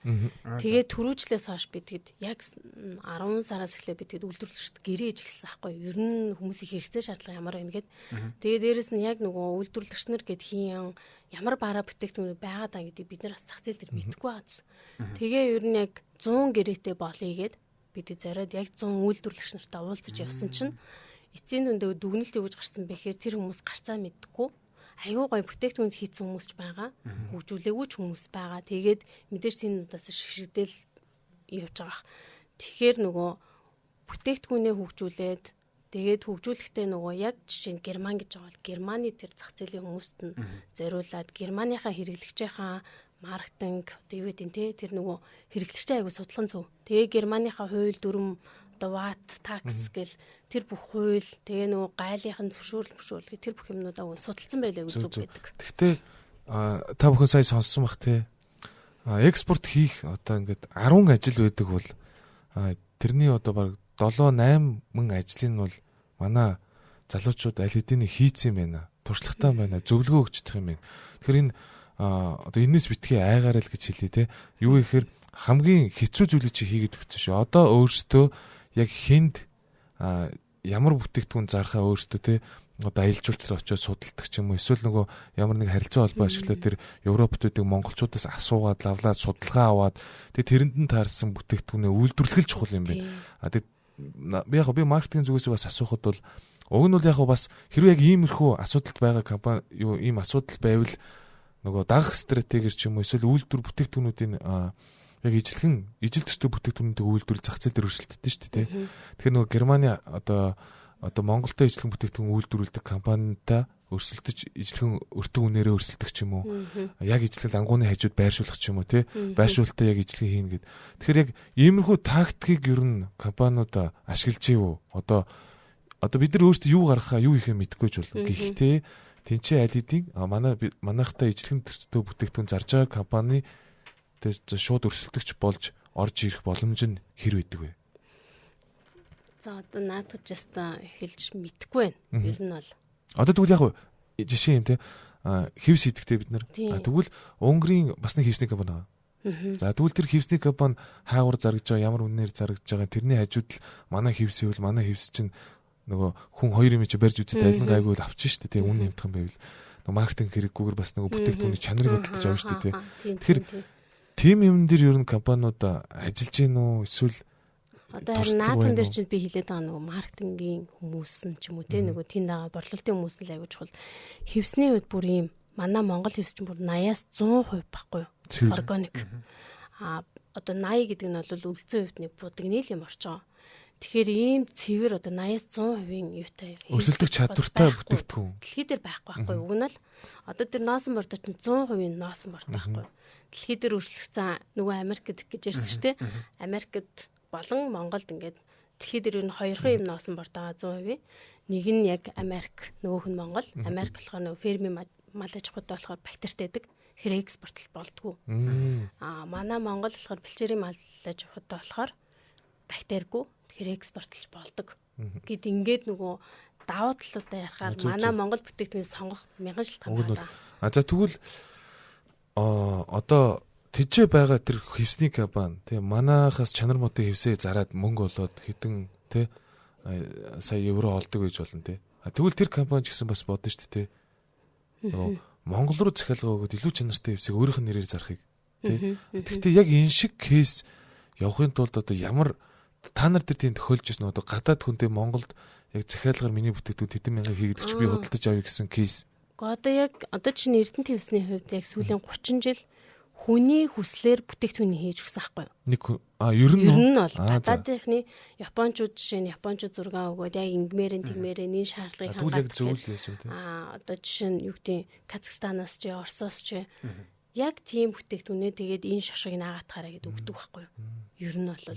Тэгээд түрүүжлээс хойш бид тэд яг 10 сараас эхлээд бид тэд үйлдвэрлэгчд гэрээж эхэлсэн аахгүй. Ер нь хүмүүсийн хэрэгцээ шаардлага ямар байна гэд. Тэгээд дээрэс нь яг нөгөө үйлдвэрлэгч нар гэд хин ямар бараа бүтээгдэхүүн байгаад байгаа гэдэг бид нар бас зах зээл дээр мэдэхгүй байгааз. Тэгээ ер нь яг 100 гэрээтэй болъё гэд бид зориод яг 100 үйлдвэрлэгч нартай уулзаж явсан чинь эцсийн дүндээ дүгнэлт өгж гарсан бэхээр тэр хүмүүс гарцаа мэдгүй аюу гой бүтээгдэхүүн хийсэн хүмүүс ч байгаа. Хөгжүүлээгүй ч хүмүүс байгаа. Тэгээд мэдээж тийм удаас шигшгдэл явж байгаа. Тэгэхээр нөгөө бүтээгдэхүүнээ хөгжүүлээд тэгээд хөгжүүлэхдээ нөгөө яг жишээ нь Герман гэж байгаа бол Германы тэр зах зээлийн хүмүүст нь зориулаад Германыхаа хэрэглэгчийнхаа маркетинг одоо юу гэдэг нь тэр нөгөө хэрэглэгчтэй аягүй судлан зөв. Тэгээ Германыхаа хууль дүрм одоо ват такс гэл тэр бүх хууль тэгээ нөгөө гайлынхын зөвшөөрөл тэр бүх юмнуудаа судалсан байлаа зүг байдаг. Гэхдээ та бүхэн сая сонссон бах те экспорт хийх одоо ингээд 10 ажил байдаг бол тэрний одоо баг 7-8 мөн ажлын нь бол манай залуучууд аль хэдийн хийцэн байна. Туршлагатай байна. Зөвлөгөө өгчдөх юм байна. Тэгэхээр энэ одоо энэс битгий айгаарай л гэж хэлээ те. Юу гэхээр хамгийн хэцүү зүйлийг чи хийгээд өгсөн шүү. Одоо өөртөө яг хүнд ямар бүтээгдэхүүн зархаа өөртөө те одоо аялал жуулчлал очиж судалдаг ч юм уу эсвэл нөгөө ямар нэг харилцаа холбоо ашиглаад тэр Европт үүдэг монголчуудаас асуугаад лавлаад судалгаа аваад тэрэнд нь таарсан бүтээгдэхүүнээ үйлдвэрлэх чухал юм байна. Би маркетинг зүгээс бас асуухад бол уг нь бол яг бас хэрвээ яг иймэрхүү асуудалд байгаа компани юу ийм асуудал байвал нөгөө дагах стратегиэр ч юм уу эсвэл үйлдвэр бүтээгдэхүүнүүдийн яг ижил төстэй бүтээгдэхүүнүүдийг үйлдвэрлэх зах зээл дээр өршөлтдөн шүү дээ. Тэгэхээр нөгөө Германы одоо Монголтой ижлэхэн бүтээгдэхүүн үйлдвэрлэдэг компанитай өрсөлдөж ижлэхэн өртөг үнээрээ өрсөлдөх ч юм уу. Яг ижлэхэн ангууны хажууд байршуулах ч юм уу тий. Байршуултаа яг ижлэхэн хийнэ гэд. Тэгэхээр яг иймэрхүү тактикийг ер нь компаниуд ашиглаж ивүү. Одоо бид нар өөрсдөө юу гаргахаа юу хийхээ мэдэхгүй ч бол. Гэхдээ тэнцээ аль хэдийн манайхтай ижлэхэн төстэй бүтээгдэхүүн зарж байгаа компани шууд өрсөлдөгч болж орж ирэх боломж нь хэр байдаг вэ? За одоо наадах just хэлж мэдэхгүй байна. Ер нь бол. Одоо тэгвэл яг жишээ юм те хевс хийдэгтэй бид нар. Тэгвэл Унгарын бас нэг хевсний компани байгаа. За тэгвэл тэр хевсний компани хаагур заргаж байгаа ямар үнээр заргаж байгаа тэрний хажууд л манай хевс ивэл манай хевс чинь нөгөө хүн хоёр юм чи барьж үзээд айлан гайгүй л авчих шүү дээ. Үн нэмтхан байвал маркетинг хэрэггүйгээр бас нөгөө бүтээгдэхүүний чанарыг хөдөлж авна шүү дээ. Тэгэхээр тим юм дээр ер нь компаниуд ажиллаж гин үү эсвэл одоо харин наадхан дээр чинь би хэлээд байгаа нөгөө маркетингийн хүмүүс нь ч юм уу те нөгөө тийм дагаа борлуулалтын хүмүүс нь л аягүй чухал. Хевсний үед бүр ийм манай Монгол хевс чинь бүр 80-аас 100% баггүй юу? Органик. Одоо 80 гэдэг нь бол үлдсэн хувьд нэг будаг нийл юм орж байгаа. Тэгэхээр ийм цэвэр одоо 80-аас 100%-ийн юутай өрсөлдөх чадвартай бүтээгдэхүүн. Дэлхий дээр байхгүй. Уг нь л одоо тэр носон бордоо чинь 100% носон борд байхгүй. Дэлхий дээр өрсөлдсөн нөгөө Америкт гэж ярьсан шүү дээ. Америкт болон Монголд ингээд дэлхий дээр ер нь хоёрхан юм носон бордоо 100%. Нэг нь яг Америк, нөгөөх нь Монгол. Америк болохоор нөгөө фермийн мал аж ахуйтай болохоор бактеритай байдаг. Тэгэхээр экспорт болдгоо. Манай Монгол болохоор бэлчээрийн мал аж ахуйтай болохоор бактеригүй. Тэгэхээр экспортлж болдог. Гэт ингээд нөгөө давуу талуудаа ярахаар манай Монгол бүтээгдэхүүн сонгох мянган шалтгаан байна. За тэгвэл одоо тэжээ байгаа тэр хевсний компани тийм манайхаас чанар муутай хевсээ зараад мөнгө олоод хитэн тий сая евро олдог гэж болно тий. Тэгвэл тэр компани ч гэсэн бас бодно шүү дээ тий. Монгол руу захиалга өгөөд илүү чанартай хевсийг өөрийнх нь нэрээр зарахыг тий. Гэхдээ яг энэ шиг кейс явахын тулд одоо ямар та нар тэр тийм тохиолж ирсэн одоо гадаад хүнтэй Монголд яг захиалгаар миний бүтээгдэхүүн тэдэн мянган хийгдэж би худалдаж авъя гэсэн кейс. Одоо чинь Эрдэнэ хевсний хувьд яг сүүлийн 30 жил хүний хүслээр бүтээгдэхүүн хийж өгсөн байхгүй юу? Ер нь бол гадаадынхны Япончууд жишээ нь Япончууд зураг өгөөд яг ингмээрэн тэгмээрэн энэ шаардлагыг хангалттай. Одоо жишээ нь юу гэдэг Казахстанаас ч Оросоос ч яг тийм бүтээгдэхүүнээ тэгээд энэ шошгийг наагаатахаараа гэдэг өгдөг байхгүй юу? Ер нь бол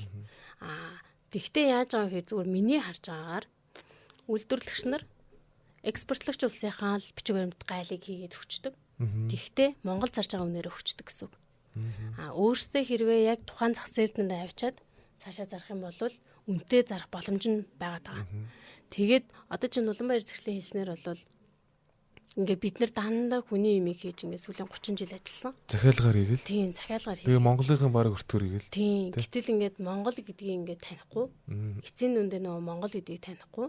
тэгтээ яаж байгаа гэхээр зүгээр миний харж байгаагаар үйлдвэрлэгч нар экспортлогч улсынхаа л бичиг баримт гайлыг хийгээд өгчдөг. Тэгтээ Монгол зарж байгаа үнээр өгчдөг гэсэн үг. Өөрөөсөө хэрвээ яг тухайн зах зээлд нь авчиад цаашаа зарах юм бол үнэтэй зарах боломж нь байгаа. Тэгээд одоо чинь Улаанбаатар зэрэглэлийн хийснээр бол ингээ бид нар дандаа хүний имийг хийж ингээ сүүлийн 30 жил ажилласан. Захиалгаар хийгээл. Тийм, захиалгаар хийгээл. Тэгээ Монголын баг өртгөр хийгээл. Тийм. Гэтэл ингээд Монгол гэдгийг ингээ танихгүй. Эцсийн нүндээ нөгөө Монгол гэдгийг танихгүй.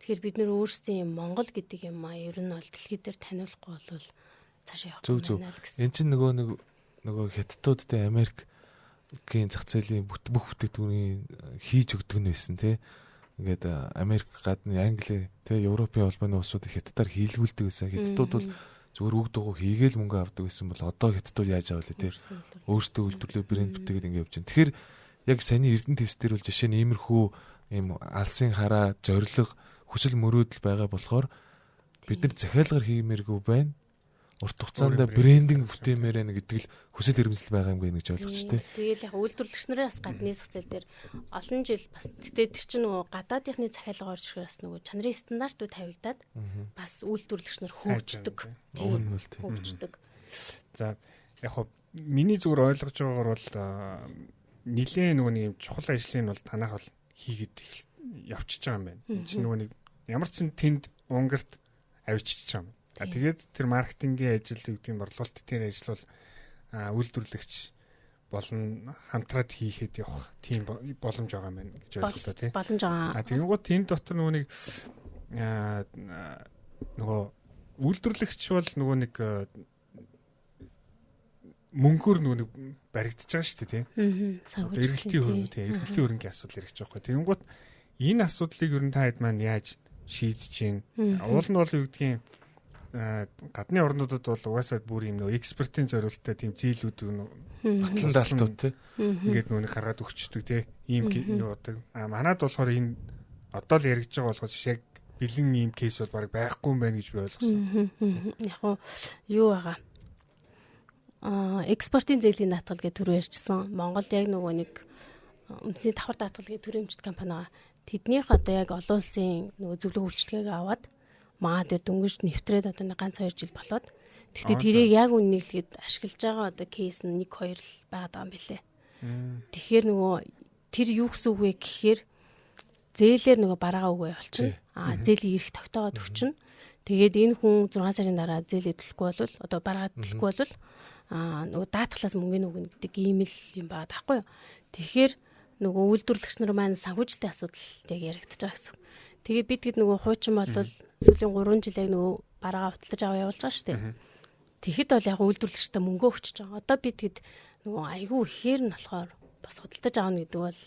Тэгэхээр бид нар өөрсдөө юм Монгол гэдэг юм ер нь бол дэлхий дээр таниулахгүй бол цаашаа явах юм байна л гэсэн. Энд чинь нөгөө хятадуудтай Америк зах зээлийн бүх бүтээгдэхүүний хийж өгдөг нь байсан тий. Ингээд Америк гадны Англи тий Европын холбооны улсууд хятадаар хийлгүүлдэг байсан. Хятадууд бол зүгээр үг дуугүй хийгээл мөнгө авдаг байсан бол одоо хятадууд яаж авах вэ тий. Өөрсдөө үйлдвэрлэл брэнд бүтээгээд ингээд явж байна. Тэгэхээр яг саний Эрдэнэ твсдэр бол жишээ нь иймэрхүү ийм алсын хараа зориг хүсэл мөрөөдөл байгаа болохоор бид нар захиалгаар хиймээргүй байна. Урт хугацаанд брендинг бүтээмээр байна гэдэг л хүсэл эрмэлзэл байгаа юм гэж ойлгож шүү дээ. Тэгээл яг үйлдвэрлэгч нараас гадны зах зээл дээр олон жил бас тэгтээ тэр чинь нөгөө гадаадынхны захиалга орж ирэхээс нөгөө чанарын стандартууд тавигдаад бас үйлдвэрлэгч нар хөгждөг. Хөгждөг. За яг хоо миний зүгээр ойлгож байгаагаар бол нилээн нөгөө нэг юм чухал ажлыг бол танах бол хийгээд явчихж байгаа юм байна. Чи нөгөө нэг ямар ч тэнд Унгарт авчиж байгаа юм. Тэгээд тэр маркетингийн ажил гэдэг нь борлуулалт тэр ажил бол үйлдвэрлэгч болон хамтраад хийхэд явах тийм боломж байгаа юм байна гэж ойлголоо тий. Боломж байгаа. Тэгэнгუთ энэ дотор нөгөө нэг нөгөө үйлдвэрлэгч бол нөгөө нэг мөнгөөр нөгөө нэг баригдаж байгаа шүү дээ тий. Эргэлтийн хөрөнгө тий. Эргэлтийн хөрөнгөний асуудал ирэх гэж байгаа юм. Тэгэнгუთ энэ асуудлыг ер нь та хэд маань яаж шийдэж чинь? Уул нь бол юу гэдгийг гадны орнуудад бол угаасаа бүр юм нөө экспертийн зорилттой тийм зээлүүд батлан даалтууд тий. Ингээд нөө гаргаад өгчдөг тий. Ийм явдаг. Манад болохоор энэ одоо л яригдж байгаа болохоос яг бэлэн ийм кейс бол баг байхгүй юм байна гэж би ойлгосон. Яг юу байгаа. Экспортын зээлийн даатгал гэж төрөө ярьжсэн. Монголд яг нөгөө нэг үндэсний давхар даатгал гэж төрөмжт компани байгаа. Тэднийх одоо яг олон улсын нөгөө зөвлөгөө үйлчилгээг аваад маа дээр дөнгөж нэвтрээд одоо ганц 2 жил болоод тэгтээ тэрийг яг үнэглээд ашиглаж байгаа одоо кейс нь 1-2 л байгаа юм билэ. Тэгэхээр нөгөө тэр юу гэсэн үг вэ гэхээр зээлээр нөгөө бараагаа өгөө явуулчихна. Зээлийн эрх тогтоогоод өгчнө. Тэгээд энэ хүн 6 сарын дараа зээлээ төлөхгүй бол одоо бараагаа төлөхгүй бол нөгөө даатгалаас мөнгө өгнө гэдэг ийм л юм байгаа таахгүй юу. Тэгэхээр нөгөө үйлдвэрлэгч нар маань санхүүжилтийн асуудал яг яригдчих байгаа гэсэн. Тэгээ бид гээд нөгөө хуучин болвол сүүлийн 3 жил яг нөгөө бараагаа худалдаж аваа явуулж байгаа шүү дээ. Тэгэхэд бол яг үйлдвэрлэгчтэй мөнгө өгчөж байгаа. Одоо бид гээд нөгөө айгүй ихээр нь болохоор бас худалдаж авах гэдэг бол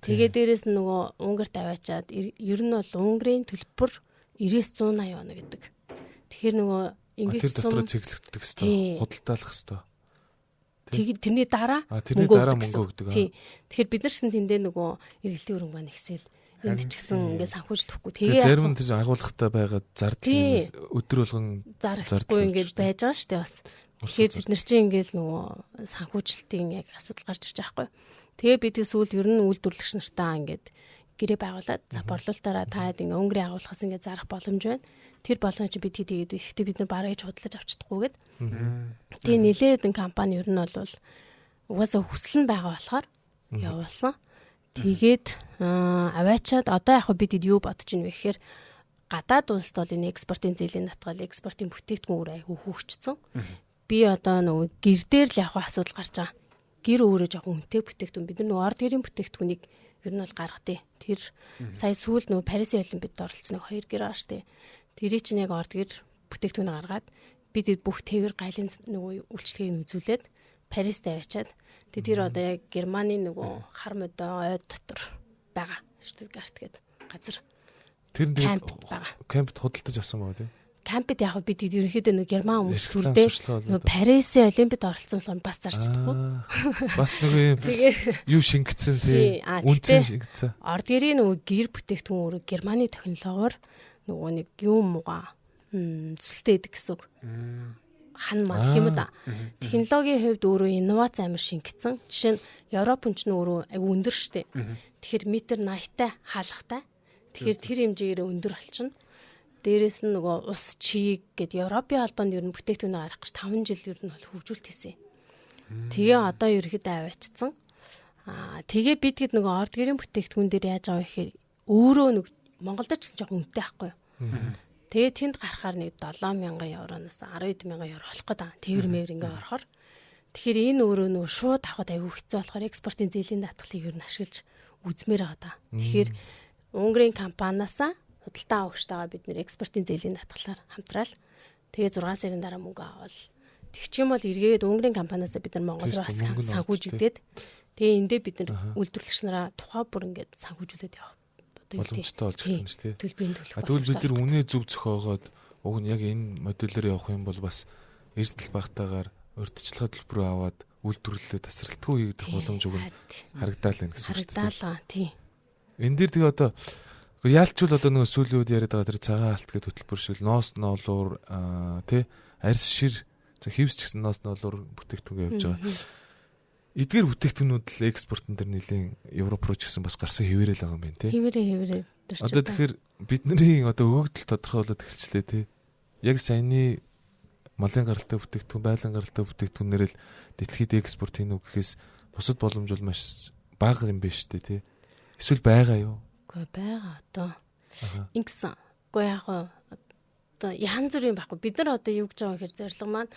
тэгээ дээрэс нь нөгөө Унгарт аваачаад ер нь бол Унгарын төлбөр 90-180 явна гэдэг. Тэгэхээр нөгөө ингэж дотор цэглэгддэг хэвээр худалдаалах хэвээр. Тэрний дараа мөнгө өгдөг. Тэгэхээр бид нар ч тэндээ нөгөө эргэлтийн хөрөнгө маань ихсэл энд ч гэсэн ингээд санхүүжилтэхгүй. Тэгээ зарим нь тийж агуулгатай байгаа зардал өдөр болгон зардахгүй ингээд байж байгаа шүү дээ бас. Тэгэхээр бид нар чинь ингээд нөгөө санхүүжилтийн яг асуудал гарч ирж байгаа хгүй. Тэгээ бид сүүл ер нь үйлдвэрлэгч нартаа ингээд гэрээ байгуулад за борлуулалтаараа таад ингээд өнгөрийн агуулгаас ингээд зарах боломж байна. Тэр болгоно чи бид хийгээд ихдээ бид нар барыг худалдаж авчихдаггүйгээд. Тэгээ нилээд компани ер нь бол угаасаа хүсэл нь байгаа болохоор явуулсан. Тэгээд аваачаад одоо яг бид юу бодож ийн вэ гэхээр гадаад улсд бол энэ экспортын зээлийн татгал экспортын бүтээгдэхүүн айгүй хөгжсөн. Би одоо нөгөө гэр дээр л явах асуудал гарч байгаа. Гэр өөрөө жоохон үнэтэй бүтээгдэхүүн бид нөгөө орд гэрийн бүтээгдэхүүнийг ер нь бол гаргадээ. Тэр сая сүүл нөгөө Парисын олимпиад оролцсон 2 гэр байгаа штэ. Тэрий чинь яг орд гэр бүтээгдэхүүн гаргаад бид бүх тээвэр гайлын нөгөө үйлчлэгийг үзүүлээд Парист аваачаад тэр одоо яг Германы нөгөө хар модоо ойд дотор байгаа Штутгарт гэдэг газар. Тэр кампт худалдаж авсан байгаа тийм. Кампд яг бид ерөнхийдөө нөгөө герман хүмүүс түрдээ нөгөө Парисын олимпиад оролцсон болохоор бас зарчдаггүй. Бас нөгөө юу шингэцэн тий. Үнцэн шингэцэн. Орд гэрийн нөгөө гэр бүтээгдэхүүн өөрөө Германы технологиор нөгөө нэг юм угаа зүсэлтэй гэдэг гэсэн үг. Хан маа гэх юм да. Технологийн хувьд өөрөө инновац амар шингэцэн. Жишээ нь Европын ч өөрөө аяг өндөр штэ. Тэгэхээр метр 80-тай хаалгатай. Тэгэхээр тэр хэмжээгээр өндөр болчихно. Дээрээс нь нөгөө ус чийг гэд Европын албанд ер нь бүтээгдэхүүнээ гаргах гэж 5 жил ер нь бол хөгжүүлт хийсэн. Тэгээ одоо ерөөхдөө аваачсан. Тэгээ бид гээд нөгөө орд гэрийн бүтээгдэхүүн дээр яаж байгаа вэ гэхээр өөрөө нэг Монголд ч гэсэн жоохон үнэтэй байхгүй юу. Тэгээ тэнд гарахаар нэг 7,000 евроноос 12,000 евро болох гэдэг. Тээвэр мэвэр ингээ орохоор. Тэгэхээр энэ өөрөө нөгөө шууд авахд аюу хэцүү болохоор экспортын зээлийн даатгалыг ер нь ашиглаж үзмээр байгаа даа. Тэгэхээр Унгарын компаниасаа худалдаа авагчтайгаа бид нэр экспортын зээлийн даатгалаар хамтраал. Тэгээ 6 сарын дараа мөнгө авал. Тэгчих юм бол эргээд Унгарын компаниасаа бид нар Монгол руу бас санхүүжигдээд Тэгээ эндээ бид нар үйлдвэрлэгч нараа тухай бүр ингээд санхүүжүүлээд явах боломжтой болж ирсэн шүү дээ. Төлбөрийн төлөх. Тэгвэл бид нар үнэ зөв зохиогоод уг нь яг энэ модулээр явах юм бол бас эрсдэл багтаагаар урьдчилгаа төлбөр аваад үйлдвэрлэлээ тасралтгүй хийгдэх боломж үг нь харагдаал байна гэсэн үг шүү дээ. Харагдаалаа тий. Энэ дээр тэгээ одоо яалчвал одоо нөгөө сүүлийн үед яриад байгаа тэр цагаан алт гэдэг хөтөлбөр шиг ноос ноолуур тий арьс шир за хивс ч гэсэн ноос ноолуур бүтээгдэхүүн явж байгаа. Эдгээр бүтээгдэхүүнүүд л экспортын дээр нэлийн Европ руу ч гэсэн бас гарсан хэвээрэл байгаа юм байна тий. Хэвээрээ Одоо тэгэхээр бидний одоо өгөгдөл тодорхойлоод эхэлчлээ тий. Яг саяны малын гаралтай бүтээгдэхүүн, байлан гаралтай бүтээгдэхүүнээр л дэлхийд экспорт хийнэ гэхээс бусад боломж бол маш бага юм байна шүү дээ тий. Эсвэл байгаа юу? Үгүй байгаа одоо. Ингэсэн. Үгүй яг одоо янз бүрийн байхгүй. Бид нар одоо юу гэж байгаа гэхээр зорилго маань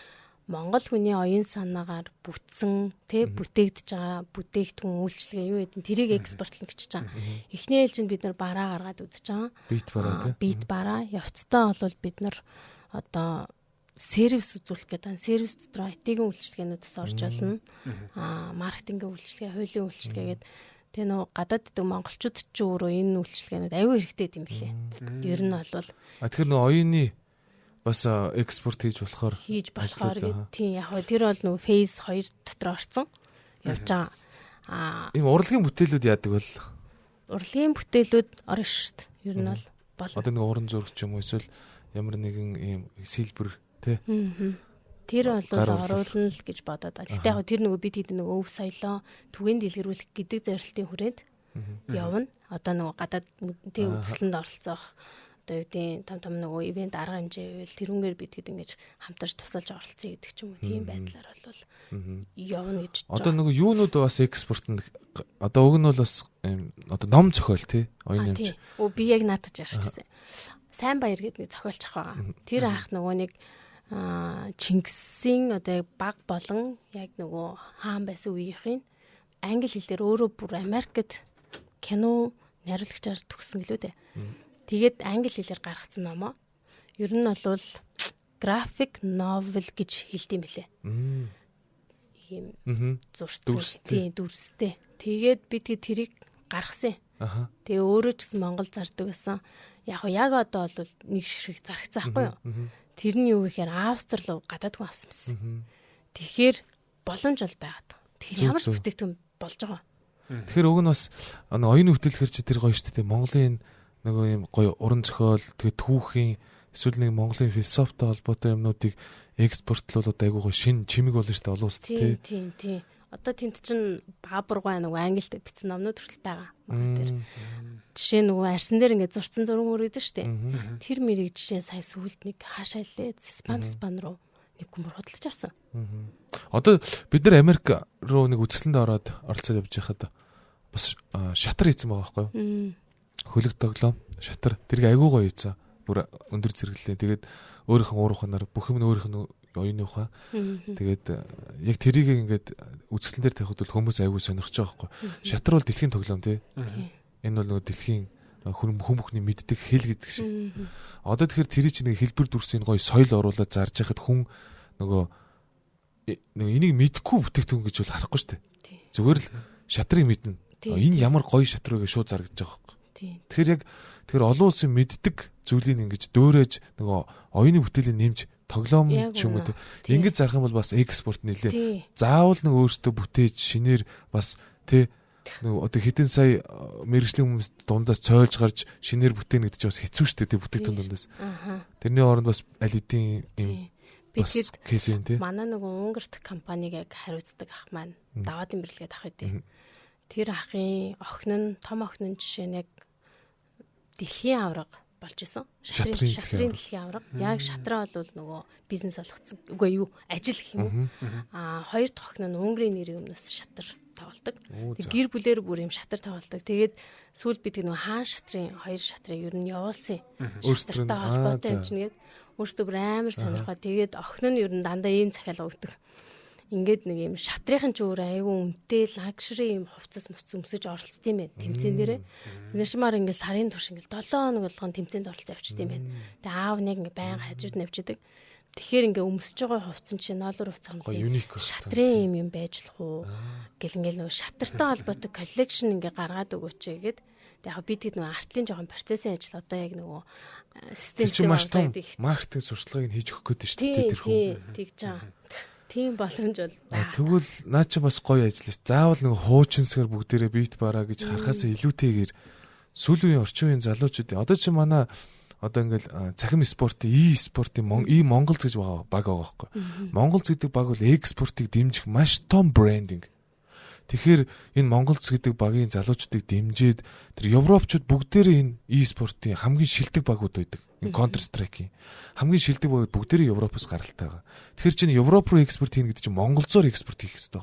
Монгол хүний оюун санаагаар бүтсэн тий бүтээгдэж байгаа бүтээгдэхүүн үйлчлэгээ юу гэдэг нь тэрийг экспортлох гэж байгаа. Эхний ээлжинд бид нар бараа гаргаад үзэж байгаа. Бит бараа тий. Бит бараа. Явцдаа бол бид нар одоо сервис үзүүлэх гэдэг. Сервис дотор IT-ийн үйлчлэгээнүүдээс орж болно. Маркетингийн үйлчлэгээ, хуулийн үйлчлэгээ гэдэг. Тэгээ нөө гадаад идэг монголчууд ч өөрөө энэ үйлчлэгээнүүд аюу хэрэгтэй юм лээ. Ер нь бол тэгэхээр нөө оюуны бас экспорт хийж болохоор гэдэг. Тийм яг хөө тэр бол нөгөө фейс 2 дотор орсон явж байгаа. Ийм урлагийн бүтээлүүд яадаг бол урлагийн бүтээлүүд орно шүү дээ. Ер нь бол одоо нэг уран зурагч юм уу эсвэл ямар нэгэн ийм сэлбэр тий. Тэр бол оруулна л гэж бодоод байна. Гэтэ яг тэр нөгөө бид хэд нөгөө өв соёлоо түгээн дэлгэрүүлэх гэдэг зорилтын хүрээнд явна. Одоо нөгөө гадаад тий үзэсгэлэнд оролцох одоо юу гэдэг том нөгөө ивент арга хэмжээ байвал тэрүүнгээр бид хэд ингэж хамтарч тусалж оролцъё гэдэг ч юм уу. Тийм байдлаар бол явна гэж. Одоо нөгөө юунууд бас экспортод одоо уг нь бол бас одоо ном зохиол тий оюун нэмж. Би яг наадаж ярьчихсан. Сайн баяр гэдэг нэг зохиолч ах байгаа. Тэр ах нөгөө нэг Чингисийн одоо баг болон яг нөгөө хаан байсан үеийнхэн англи хэлээр өөрөө бүр Америкт кино найруулагчаар төгссөн гэлөө дээ. Тэгээд англи хэлээр гаргацсан номоо. Ер нь бол график новел гэж хэлдэг юм билээ. Ийм зурцтай, дүрстэй. Тэгээд бид тэрийг гаргасан. Тэгээ өөрөө ч гэсэн Монгол зардаг байсан. Яг одоо бол нэг ширхэг зарагцсан байхгүй юу? Тэрний юу гэхээр Австрали руу гадаад хүн авсан байсан. Тэгэхээр боломж бол байгаад. Тэгэхээр ямар ч бүтээгдэхүүн болж байгаа. Тэгэхээр уг нь бас оюуны хөтөлбөр чи тэр гоё шүү дээ. Монголын нөгөө юм гоё уран зохиол тэгээ түүхийн эсвэл нэг Монголын философитой холбоотой юмнуудыг экспортлуулаад айгуу гоё шин чимэг болно шүү дээ олон улсад тий. Тийм. Одоо тэнд чинь баабургай нөгөө англид бичсэн номнууд хүртэл байгаа. Тэр жишээ нөгөө арьсан дээр ингээд зурцсан зураг өргөдөг шүү дээ. Тэр мэрийг жишээ сая сүулт нэг хаашаа лээ спам руу нэг хүмүр худалдаж авсан. Одоо бид нар Америк руу нэг үзэсгэлэнд ороод оролцоод явж байхад бас шатар хийсэн байгаа байхгүй юу? Хөлөг тоглоом шатар тэрийг айгуу гоё хийсэн. Бүр өндөр зэрэглэлээ. Тэгээд өөрийнх нь уурханаар бүх юм нь өөрийнх нь оюуны ухаан. Тэгээд яг тэрийг ингээд үзэсгэлэн дээр тавихад бол хүмүүс айгүй сонирхож байгаа байхгүй. Шатар бол дэлхийн тоглоом тий. Энэ бол нөгөө дэлхийн хүн бүхний мэддэг хэл гэдэг шиг. Одоо тэгэхээр тэрий чинь нэг хэлбэр дүрсийн гоё соёл оруулаад зарж яхад хүн нөгөө энийг мэдхгүй бүтээгдэхүүн гэж бол харахгүй шүү дээ. Зүгээр л шатрыг мэднэ. Энэ ямар гоё шатар вэ гэж шууд зарагдаж байгаа байхгүй. Тэгэхээр олон улсын мэддэг зүйлийг ингэж дөөрэж нөгөө оюуны бүтээлийн нэмж тоглоом ч юм уу ингэж зарах юм бол бас экспорт нэлээ. Заавал нэг өөртөө бүтээж шинээр бас тий нөгөө одоо хэдэн сая мэрэгжлийн хүмүүс дундаас цойлж гарч шинээр бүтээн гэдэг чинь бас хэцүү шүү дээ тий бүтээгдэхүүн дундаас. Тэрний оронд бас аль хэдийн юм бас кейс юм тий. Манай нөгөө Унгарт компаниг яг хариуцдаг ах маань даваад имэрлэгээд ах хэдий. Тэр ахын том охин нь жишээ нь яг дэлхийн авраг болж исэн. Шатрын дэлхийн авраг. Яг шатраа бол нөгөө бизнес олгоцсон. Үгүй юу, ажил гэх юм уу. Хоёр дахь охин нь Унгарын нэрийн өмнөөс шатар тавуулдаг. Гэр бүлээр бүр юм шатар тавуулдаг. Тэгээд сүүл бид нөгөө хаан шатрын хоёр шатрыг ер нь явуулсан. Шатартай холбоотой юм чинь гээд өөртөө бүр амар сонирхоод тэгээд охин нь ер нь дандаа ийм захиалга өгдөг. Ингээд нэг юм шатрынхан ч өөр айгүй үнэтэй лагшри юм хувцас өмсөж оролцсон юм байна. Тэмцээн дээрээ. Нэршмаар ингээд сарын турш ингээд 7 хоног болгон тэмцээнд оролцож явчихсан юм байна. Тэгээ аав нэг ингээд байнга хажууд навчдаг. Тэгэхээр ингээ өмсөж байгаа хувцсан чинь ноолор хувцас Гоё юник шатрын юм байж болох уу? Ингээл нөгөө шатартай холбоотой коллекшн ингээ гаргаад өгөөч гэгээд яг би тэд нөгөө артлын жоохон процессын ажил одоо яг нөгөө системтэй маш том маркетинг сурчлагыг хийж өгөх гээд шүү дээ тэр хүн. Тэгж байгаа. Тийм боломж бол байна. Тэгвэл наа чи бас гоё ажиллаж. Заавал нөгөө хуучинсгэр бүгдээрээ бит бараа гэж харахаас илүүтэйгээр сүүлийн орчин үеийн залуучууд одоо чи манай одоо ингээл цахим спортын спортын Монголц гэж баг байгаа байхгүй. Монголц гэдэг баг бол экспортыг дэмжих маш том брендинг. Тэгэхээр энэ Монголц гэдэг багийн залуучуудыг дэмжиж тэр европчууд бүгдээрээ энэ спортын хамгийн шилдэг багууд байдаг. Энэ Counter Strike-ийн хамгийн шилдэг багууд бүгдээрээ Европоос гаралтай байгаа. Тэгэхээр чинь Европ руу экспорт хийнэ гэдэг чинь монголзоор экспорт хийх хэрэгтэй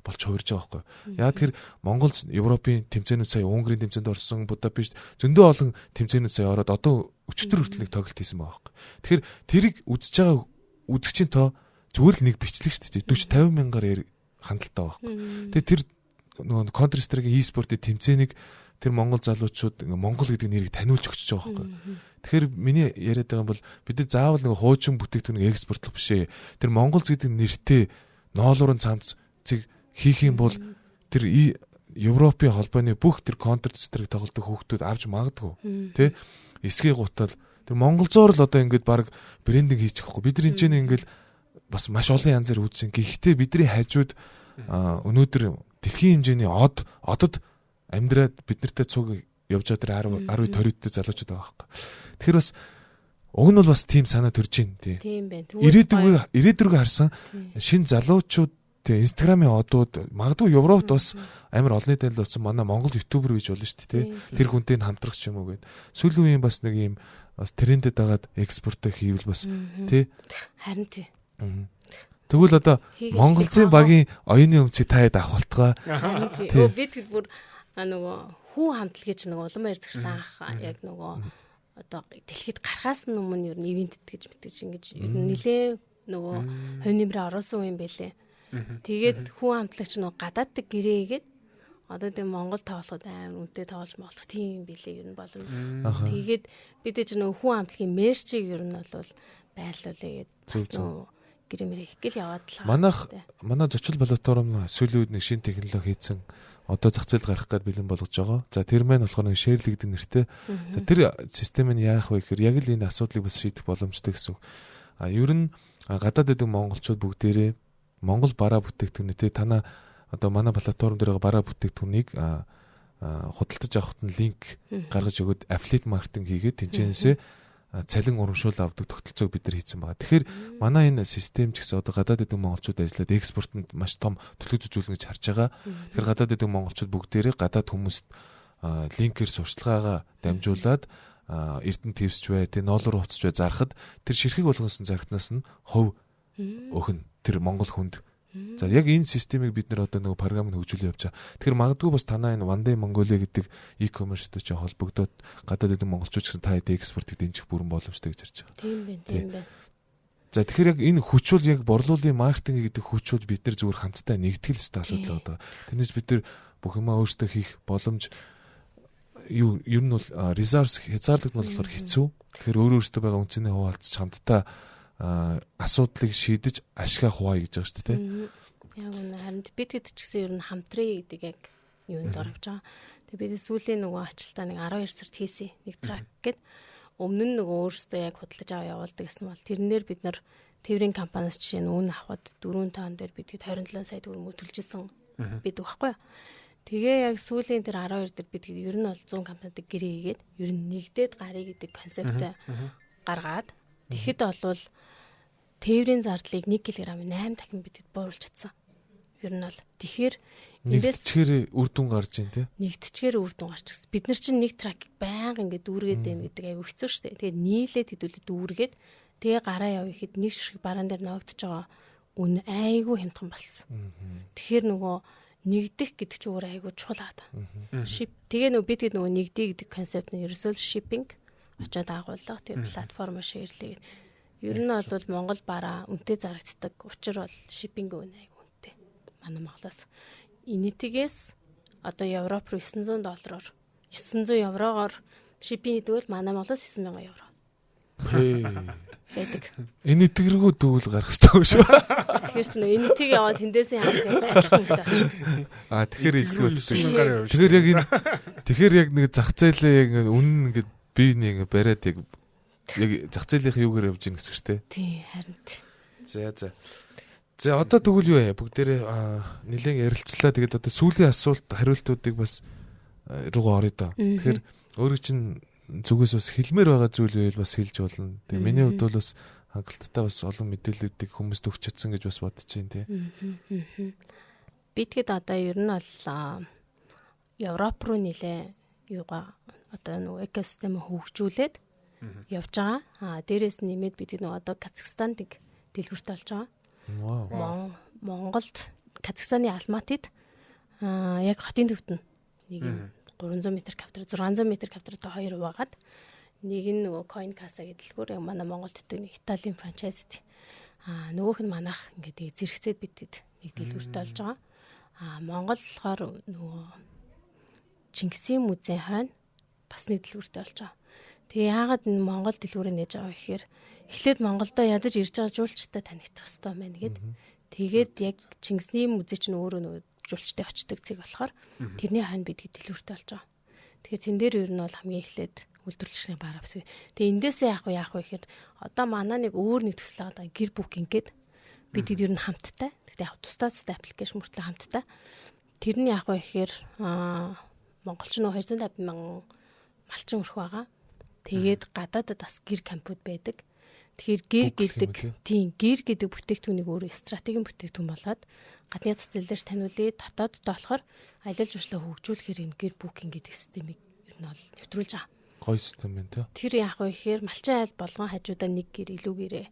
болж хувирж байгаа байхгүй. Яа тэгэхээр Монгол Европын тэмцээнүүд сая Унгарын тэмцээнд орсон, Будапешт зөндөө олон тэмцээнүүд сая ороод одоо өчтөр хүртэл нэг тоглолт хийсэн байгаа байхгүй. Тэгэхээр тэрийг үзэж байгаа үзэгчийн тоо зүгээр л нэг бичлэг шүү дээ. 40-50 мянгаар хандлтаа байхгүй. Тэгээ тэр нөгөө Counter Strike-ийн e-спортын тэмцээнийг тэр монгол залуучууд Монгол гэдэг нэрийг таниулж өгч байгаа байхгүй. Тэгэхээр миний яриад байгаа юм бол бид заавал нэг хуучин бүтээгдэхүүнийг экспортлох бишээ. Тэр Монгол гэдэг нэртэй ноолуурын цамцыг хийх юм бол тэр Европын холбооны бүх тэр Counter Strike тоглодог хүүхдүүд авч магадгүй. Тэ? Эсгээ гутал тэр монголзоор л одоо ингээд баг брендинг хийчих واخгүй. Бид нар энэ ингээд бас маш олон янзаар үзсэн. Гэхдээ бидний хажууд өнөөдөр дэлхийн хэмжээний одод амьдраад бид нартай цуг явж байгаа тэр 10 20-д залуучууд байгаа байхгүй. Тэгэхээр бас уг нь бол бас тийм санаа төрж байна тий. Тийм байна. Ирээдүгөө харсан шин залуучууд тий Инстаграмын одууд магадгүй Европт бас амар олонний дэл болсон манай Монгол ютубер гэж болно шүү дээ тий. Тэр хүнтэй хамтрах ч юм уу гэд. Сүүлийн үеийн бас нэг юм бас трендэд дагаад экспортоо хийвэл бас тий. Харин тий. Тэгвэл одоо Монголын багийн оюуны өмчийг таад авахултгаа. Өө бид хэд бүр нөгөө хүү хамтлагч нөгөө улам баяр зэрсэн анх яг нөгөө одоо дэлхийд гарахаас өмнө ер нь ивентэд гэж мэдээж ингэж ер нь нилээ нөгөө хувь нэмрээ оруулсан юм байлээ. Тэгээд хүү хамтлагч нөгөө гадааддаг гэрээгээд одоо тийм Монгол тоглоход амар үнэтэй тоглож болох тийм билээ ер нь боломж. Тэгээд бид ч нөгөө хүү хамтлагийн мерчийг ер нь бол байрлуулъя гэдэг бас нөгөө гэрэмэр их гэл яваад л. Манай зочил платформ сүүлийн үед нэг шинэ технологи хийсэн. Одоо зах зээл гарах гээд бэлэн болгож байгаа. За тэр маань болохоор нэг шеэрлэгдэх нэртэй. За тэр систем нь яах вэ гэхээр яг л энэ асуудлыг бас шийдэх боломжтой гэсэн. Ер нь гадаад байдаг монголчууд бүгдээрээ Монгол бараа бүтээгдэхүүнээ танаа одоо манай платформ дээр бараа бүтээгдэхүүнийг худалдаж авахт нь линк гаргаж өгөөд affiliate marketing хийгээд тэнцэнээсээ цалин урамшуул авдаг тогтолцоог бид нар хийсэн байгаа. Тэгэхээр манай энэ систем ч гэсэн одоо гадаад байдаг монголчууд ажиллаад экспортод маш том төлөв зөвлөгөө гэж харж байгаа. Тэгэхээр гадаад байдаг монголчууд бүгдээрээ гадаад хүмүүст линкээр сурчлагаагаа дамжуулаад Эрдэнэ твсч бай, тэ ноолор хувцч бай зарахад тэр ширхэг болгосон зарагтнаас нь хувь өхөн тэр монгол хүнд. За яг энэ системийг бид нар одоо нөгөө програмыг хөгжүүлж явж байгаа. Тэгэхээр магадгүй бас танаа энэ One Day Mongolia гэдэг e-commerce-тэй ч холбогдоод гадаад байдаг монголчууд гэсэн та хэд экспортыг дэмжих бүрэн боломжтой гэж харж байгаа. Тийм байна. За тэгэхээр яг энэ хүчүүл яг борлуулалтын маркетинг гэдэг хүчүүл бид нар зүгээр хамтдаа нэгтгэл ёстой асуудал одоо. Тэрнээс бид нар бүх юмаа өөрсдөө хийх боломж ер нь бол resource хязгаарлалт нь болохоор хэцүү. Тэгэхээр өөрөөсдөө байгаа үнцний хуваалцаж хамтдаа асуудлыг шийдэж ашгаа хуваая гэж байгаа шүү дээ. Яг үнэ харин бид хэд ч гэсэн ер нь хамтрий гэдэг яг юунд орж байгаа. Тэгээ бид сүүлийн нөгөө ачлалтаа нэг 12 сард хийсэн нэг трак гэд өмнө нь нөгөө өөрсдөө яг худалдаж аваа явуулдаг гэсэн бол тэрнээр бид нар тээврийн компаниас жишээ нь үн авахд 4 тонн дээр бид 27 сая төгрөг төлжсэн бид байхгүй. Тэгээ яг сүүлийн тэр 12 дээр бид ер нь бол 100 компанитай гэрээ хийгээд ер нь нэгдээд гарыг гэдэг концепттэй гаргаад тэгэхэд болвол тээврийн зардлыг 1 кг 8 дахин бидэд бууруулж чадсан. Ер нь бол тэгэхээр нэгдчихээр үр дүн гарч ийн тий. Нэгдчихээр үр дүн гарч гисэн. Бид нар чинь нэг трак байнга ингээд дүүргээд байна гэдэг аяг хэцүү шүү дээ. Тэгээд нийлээд хэдүүлээ дүүргээд тэгээ гараа явъя гэхэд нэг ширхэг бараан дээр ногдож байгаа үн айгүй хямдхан болсон. Тэгэхээр нөгөө нэгдэх гэдэг чинь өөр айгүй чухал аа. Тэгээ нөгөө бид нөгөө нэгдээ гэдэг концепт нь ерөөсөө shipping очоод агуулга тэгээ платформ шеэрлээ. Ер нь бол Монгол бараа үнэтэй зарагддаг. Учир бол shipping үн айгүй үнэтэй. Манай Монголоос энэтигээс одоо Европ руу $900 900 еврогоор shipping хийдвэл манай Монголоос €9,000. байдаг. Энэ итгэргүү дүүл гарах хэрэгтэй шүү. Тэгэхээр чинь энэ тийг яваад тэндээсээ хангах юм байлах юм даа. Тэгэхээр ижлэг болчихсон. Тэгэхээр яг нэг зах зээлээ яг үнэн ингээд бие нэг ингээд бариад яг зах зээлийнх юугаар явж гин гэсэн шүү дээ. Тий, харин. За одоо тэгвэл юу вэ? Бүгдээрээ нэлээд ярилцлаа. Тэгээд одоо сүүлийн асуулт хариултуудыг бас руугаа орё доо. Тэгэхээр өөрөө чинь зүгээс бас хэлмээр байгаа зүйл байвал бас хэлж болно. Тэгээ миний хувьд бол бас хангалттай бас олон мэдээллүүдийг хүмүүст өгч чадсан гэж бас бодож байна тий. Би тэгэд одоо ер нь бол Европ руу нилээ юугаа одоо нөгөө экосистем хөгжүүлээд явж байгаа. Дээрээс нэмээд бид нөгөө одоо Казахстанд дэлгүрт болж байгаа. Вау. Монголд Казахстаны Алматид яг хотын төвд нэг 300 м квадрат 600 м квадрат хоёр байгаад нэг нь нөгөө Coin Casa гэдэг дэлгүүр манай Монголд итгэдэг Италийн франчайз. Нөгөөх нь манайх ингээд зэрэгцээд бидэд нэг дэлгүүрт болж байгаа. Монгол болохоор нөгөө Чингисийн музей хойно бас нэг дэлгүүрт болж байгаа. Тэгээ яагаад энэ Монгол дэлгүүрээ нээж байгаа гэхээр эхлээд Монголдо ядаж ирж байгаа жуулчтай танигдах хэрэгтэй байна гэд. Тэгээд яг Чингисийн музей ч өөрөө нөгөө жуулчтай очдог цэг болохоор тэрний хойно бид дэлгүүртэй болж байгаа. Тэгэхээр тэн дээр ер нь бол хамгийн эхлээд үйлдвэрлэгчний бараа бис. Тэгээ эндээсээ яах вэ гэхээр одоо манай нэг өөр нэг төсөл байгаа гэр букинг гэд бид ер нь хамттай. Тэгтээ яг тусдаа аппликейшн мөртлөө хамттай. Тэр нь яах вэ гэхээр монголч нөө 250 мянган малчин өрх байгаа. Тэгээд гадаадад бас гэр кампууд байдаг. Тэгэхээр гэр гэдэг бүтээгдэхүүнийг өөрөө стратегийн бүтээгдэхүүн болоод гадны зах зээл дээр таниулъя, дотооддоо болохоор аялал жуулчлалаа хөгжүүлэхээр энэ гэр букинг гэдэг системийг ер нь бол нэвтрүүлж байгаа. Гоё систем байна тий. Тэр яах вэ гэхээр малчин айл болгон хажуудаа нэг гэр илүү гэрээ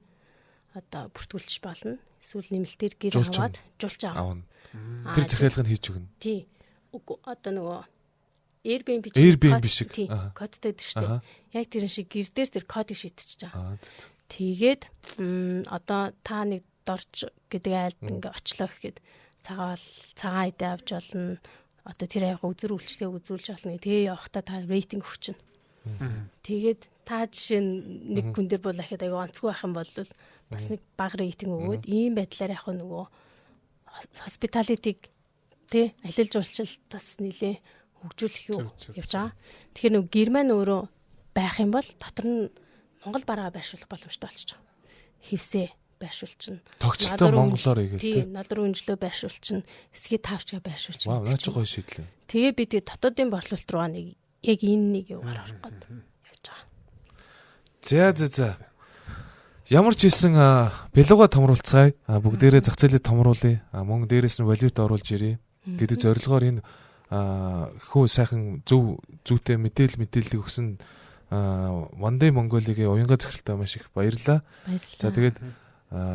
одоо бүртгүүлчих болно. Эсвэл нэмэлтээр гэр аваад жуулч аваа. Тэр захиалгыг хийж өгнө. Тий. Одоо нөгөө Airbnb шиг кодтай дээ шүү дээ. Яг тэрэн шиг гэр дээр тэр кодыг шийдчихэж байгаа. Тэгээд одоо та нэг дорч гэдэг айлд ингээ очлоо гэхэд цагаан идэ авч болно. Одоо тэр аяга үзэр үйлчлэгээ үзүүлж болно. Тэгээ явахдаа та рейтинг өгчнө. Тэгээд та жишээ нэг хүн дээр бол ахад аяга онцгүй байх юм бол бас нэг бага рейтинг өгөөд ийм байдлаар яг нөгөө hospitality-г тий аялал жуулчлалтаас нэлээ хөгжүүлэх юу явж байгаа. Тэгэхээр нөгөө герман өөрөө байх юм бол дотор нь Монгол бараа байршуулах боломжтой болчихж байгаа. Хевсээ байршуулчихна. Тогтцолтой монголоор игээл тий. Надруу өнжлөө байршуулчихна. Эсгээ таавчгаа байршуулчихна. Вау, наач гоё шийдлээ. Тэгээ бид дотоодын борлуулалт руу нэг яг энэ нэг юугаар орох гээд явж байгаа. За. Ямар ч хэлсэн бэлуга томруулцгаая. Бүгдээрээ зах зээлээ томруулъя. Мөн дээрээс нь валют оруулж ирье гэдэг зорилгоор энэ хөө сайхан зүйтэй мэдээллийг өгсөн Monday Mongolia-гийн уянга захиралтай маш их баярлалаа. За тэгээд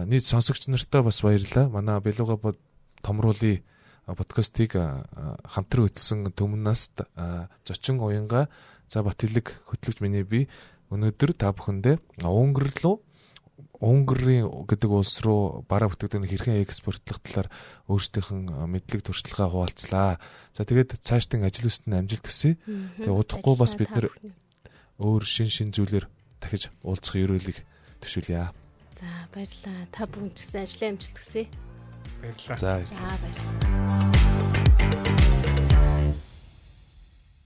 нийт сонсогч нартай бас баярлалаа. Манай бэлуга томруулъя подкастыг хамтран хөтлсөн Төмнаас зочин уянга за Батилэг хөтлөгч миний би өнөөдөр та бүхэндээ Унгарийн гэдэг улс руу бараа бүтээгдэхүүн хэрхэн экспортлох талаар өөрсдийнх нь мэдлэг туршлагаа хуваалцлаа. За тэгээд цаашдын ажил үстэн амжилт хүсье. Тэгээд удахгүй бас бид нэр өөр шин зүйлээр дахиж уулзах ерөөлийг төшүүлье. За баярлалаа. Та бүхэн ч гэсэн ажлын амжилт хүсье. Баярлалаа. За баярлалаа.